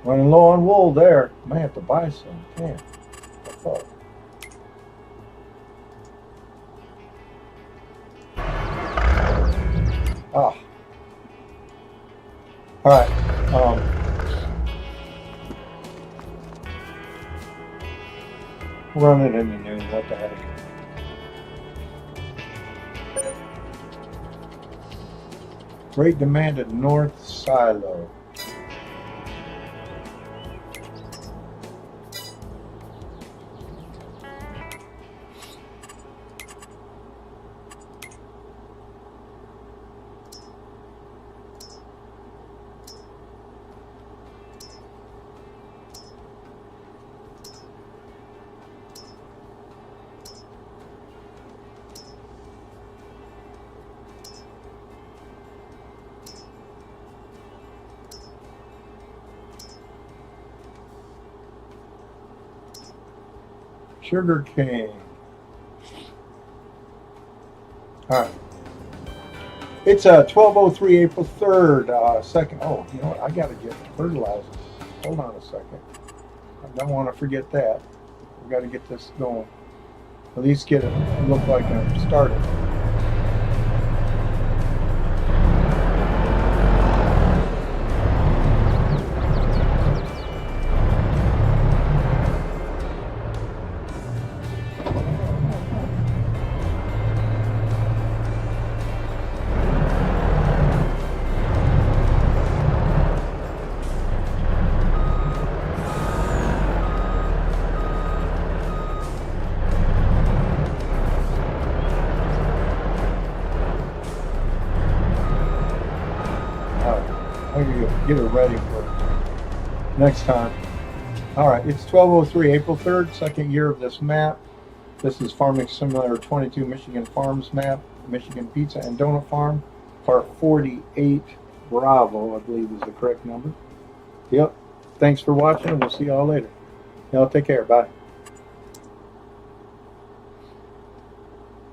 Running low on wool there. Might have to buy some. Damn. I thought. Ah. All right. Run it in the noon. What the heck? Great demand at North Silo. Sugar cane. All right. It's 12:03, April 3rd. Second. Oh, you know what? I got to get fertilizer. Hold on a second. I don't want to forget that. We got to get this going. At least get it look like I'm started. Get it ready for next time. All right, it's 12:03, April 3rd, second year of this map. This is Farming Simulator 22 Michigan Farms map, Michigan Pizza and Donut Farm, part 48, Bravo, I believe is the correct number. Yep. Thanks for watching. We'll see y'all later. Y'all take care. Bye.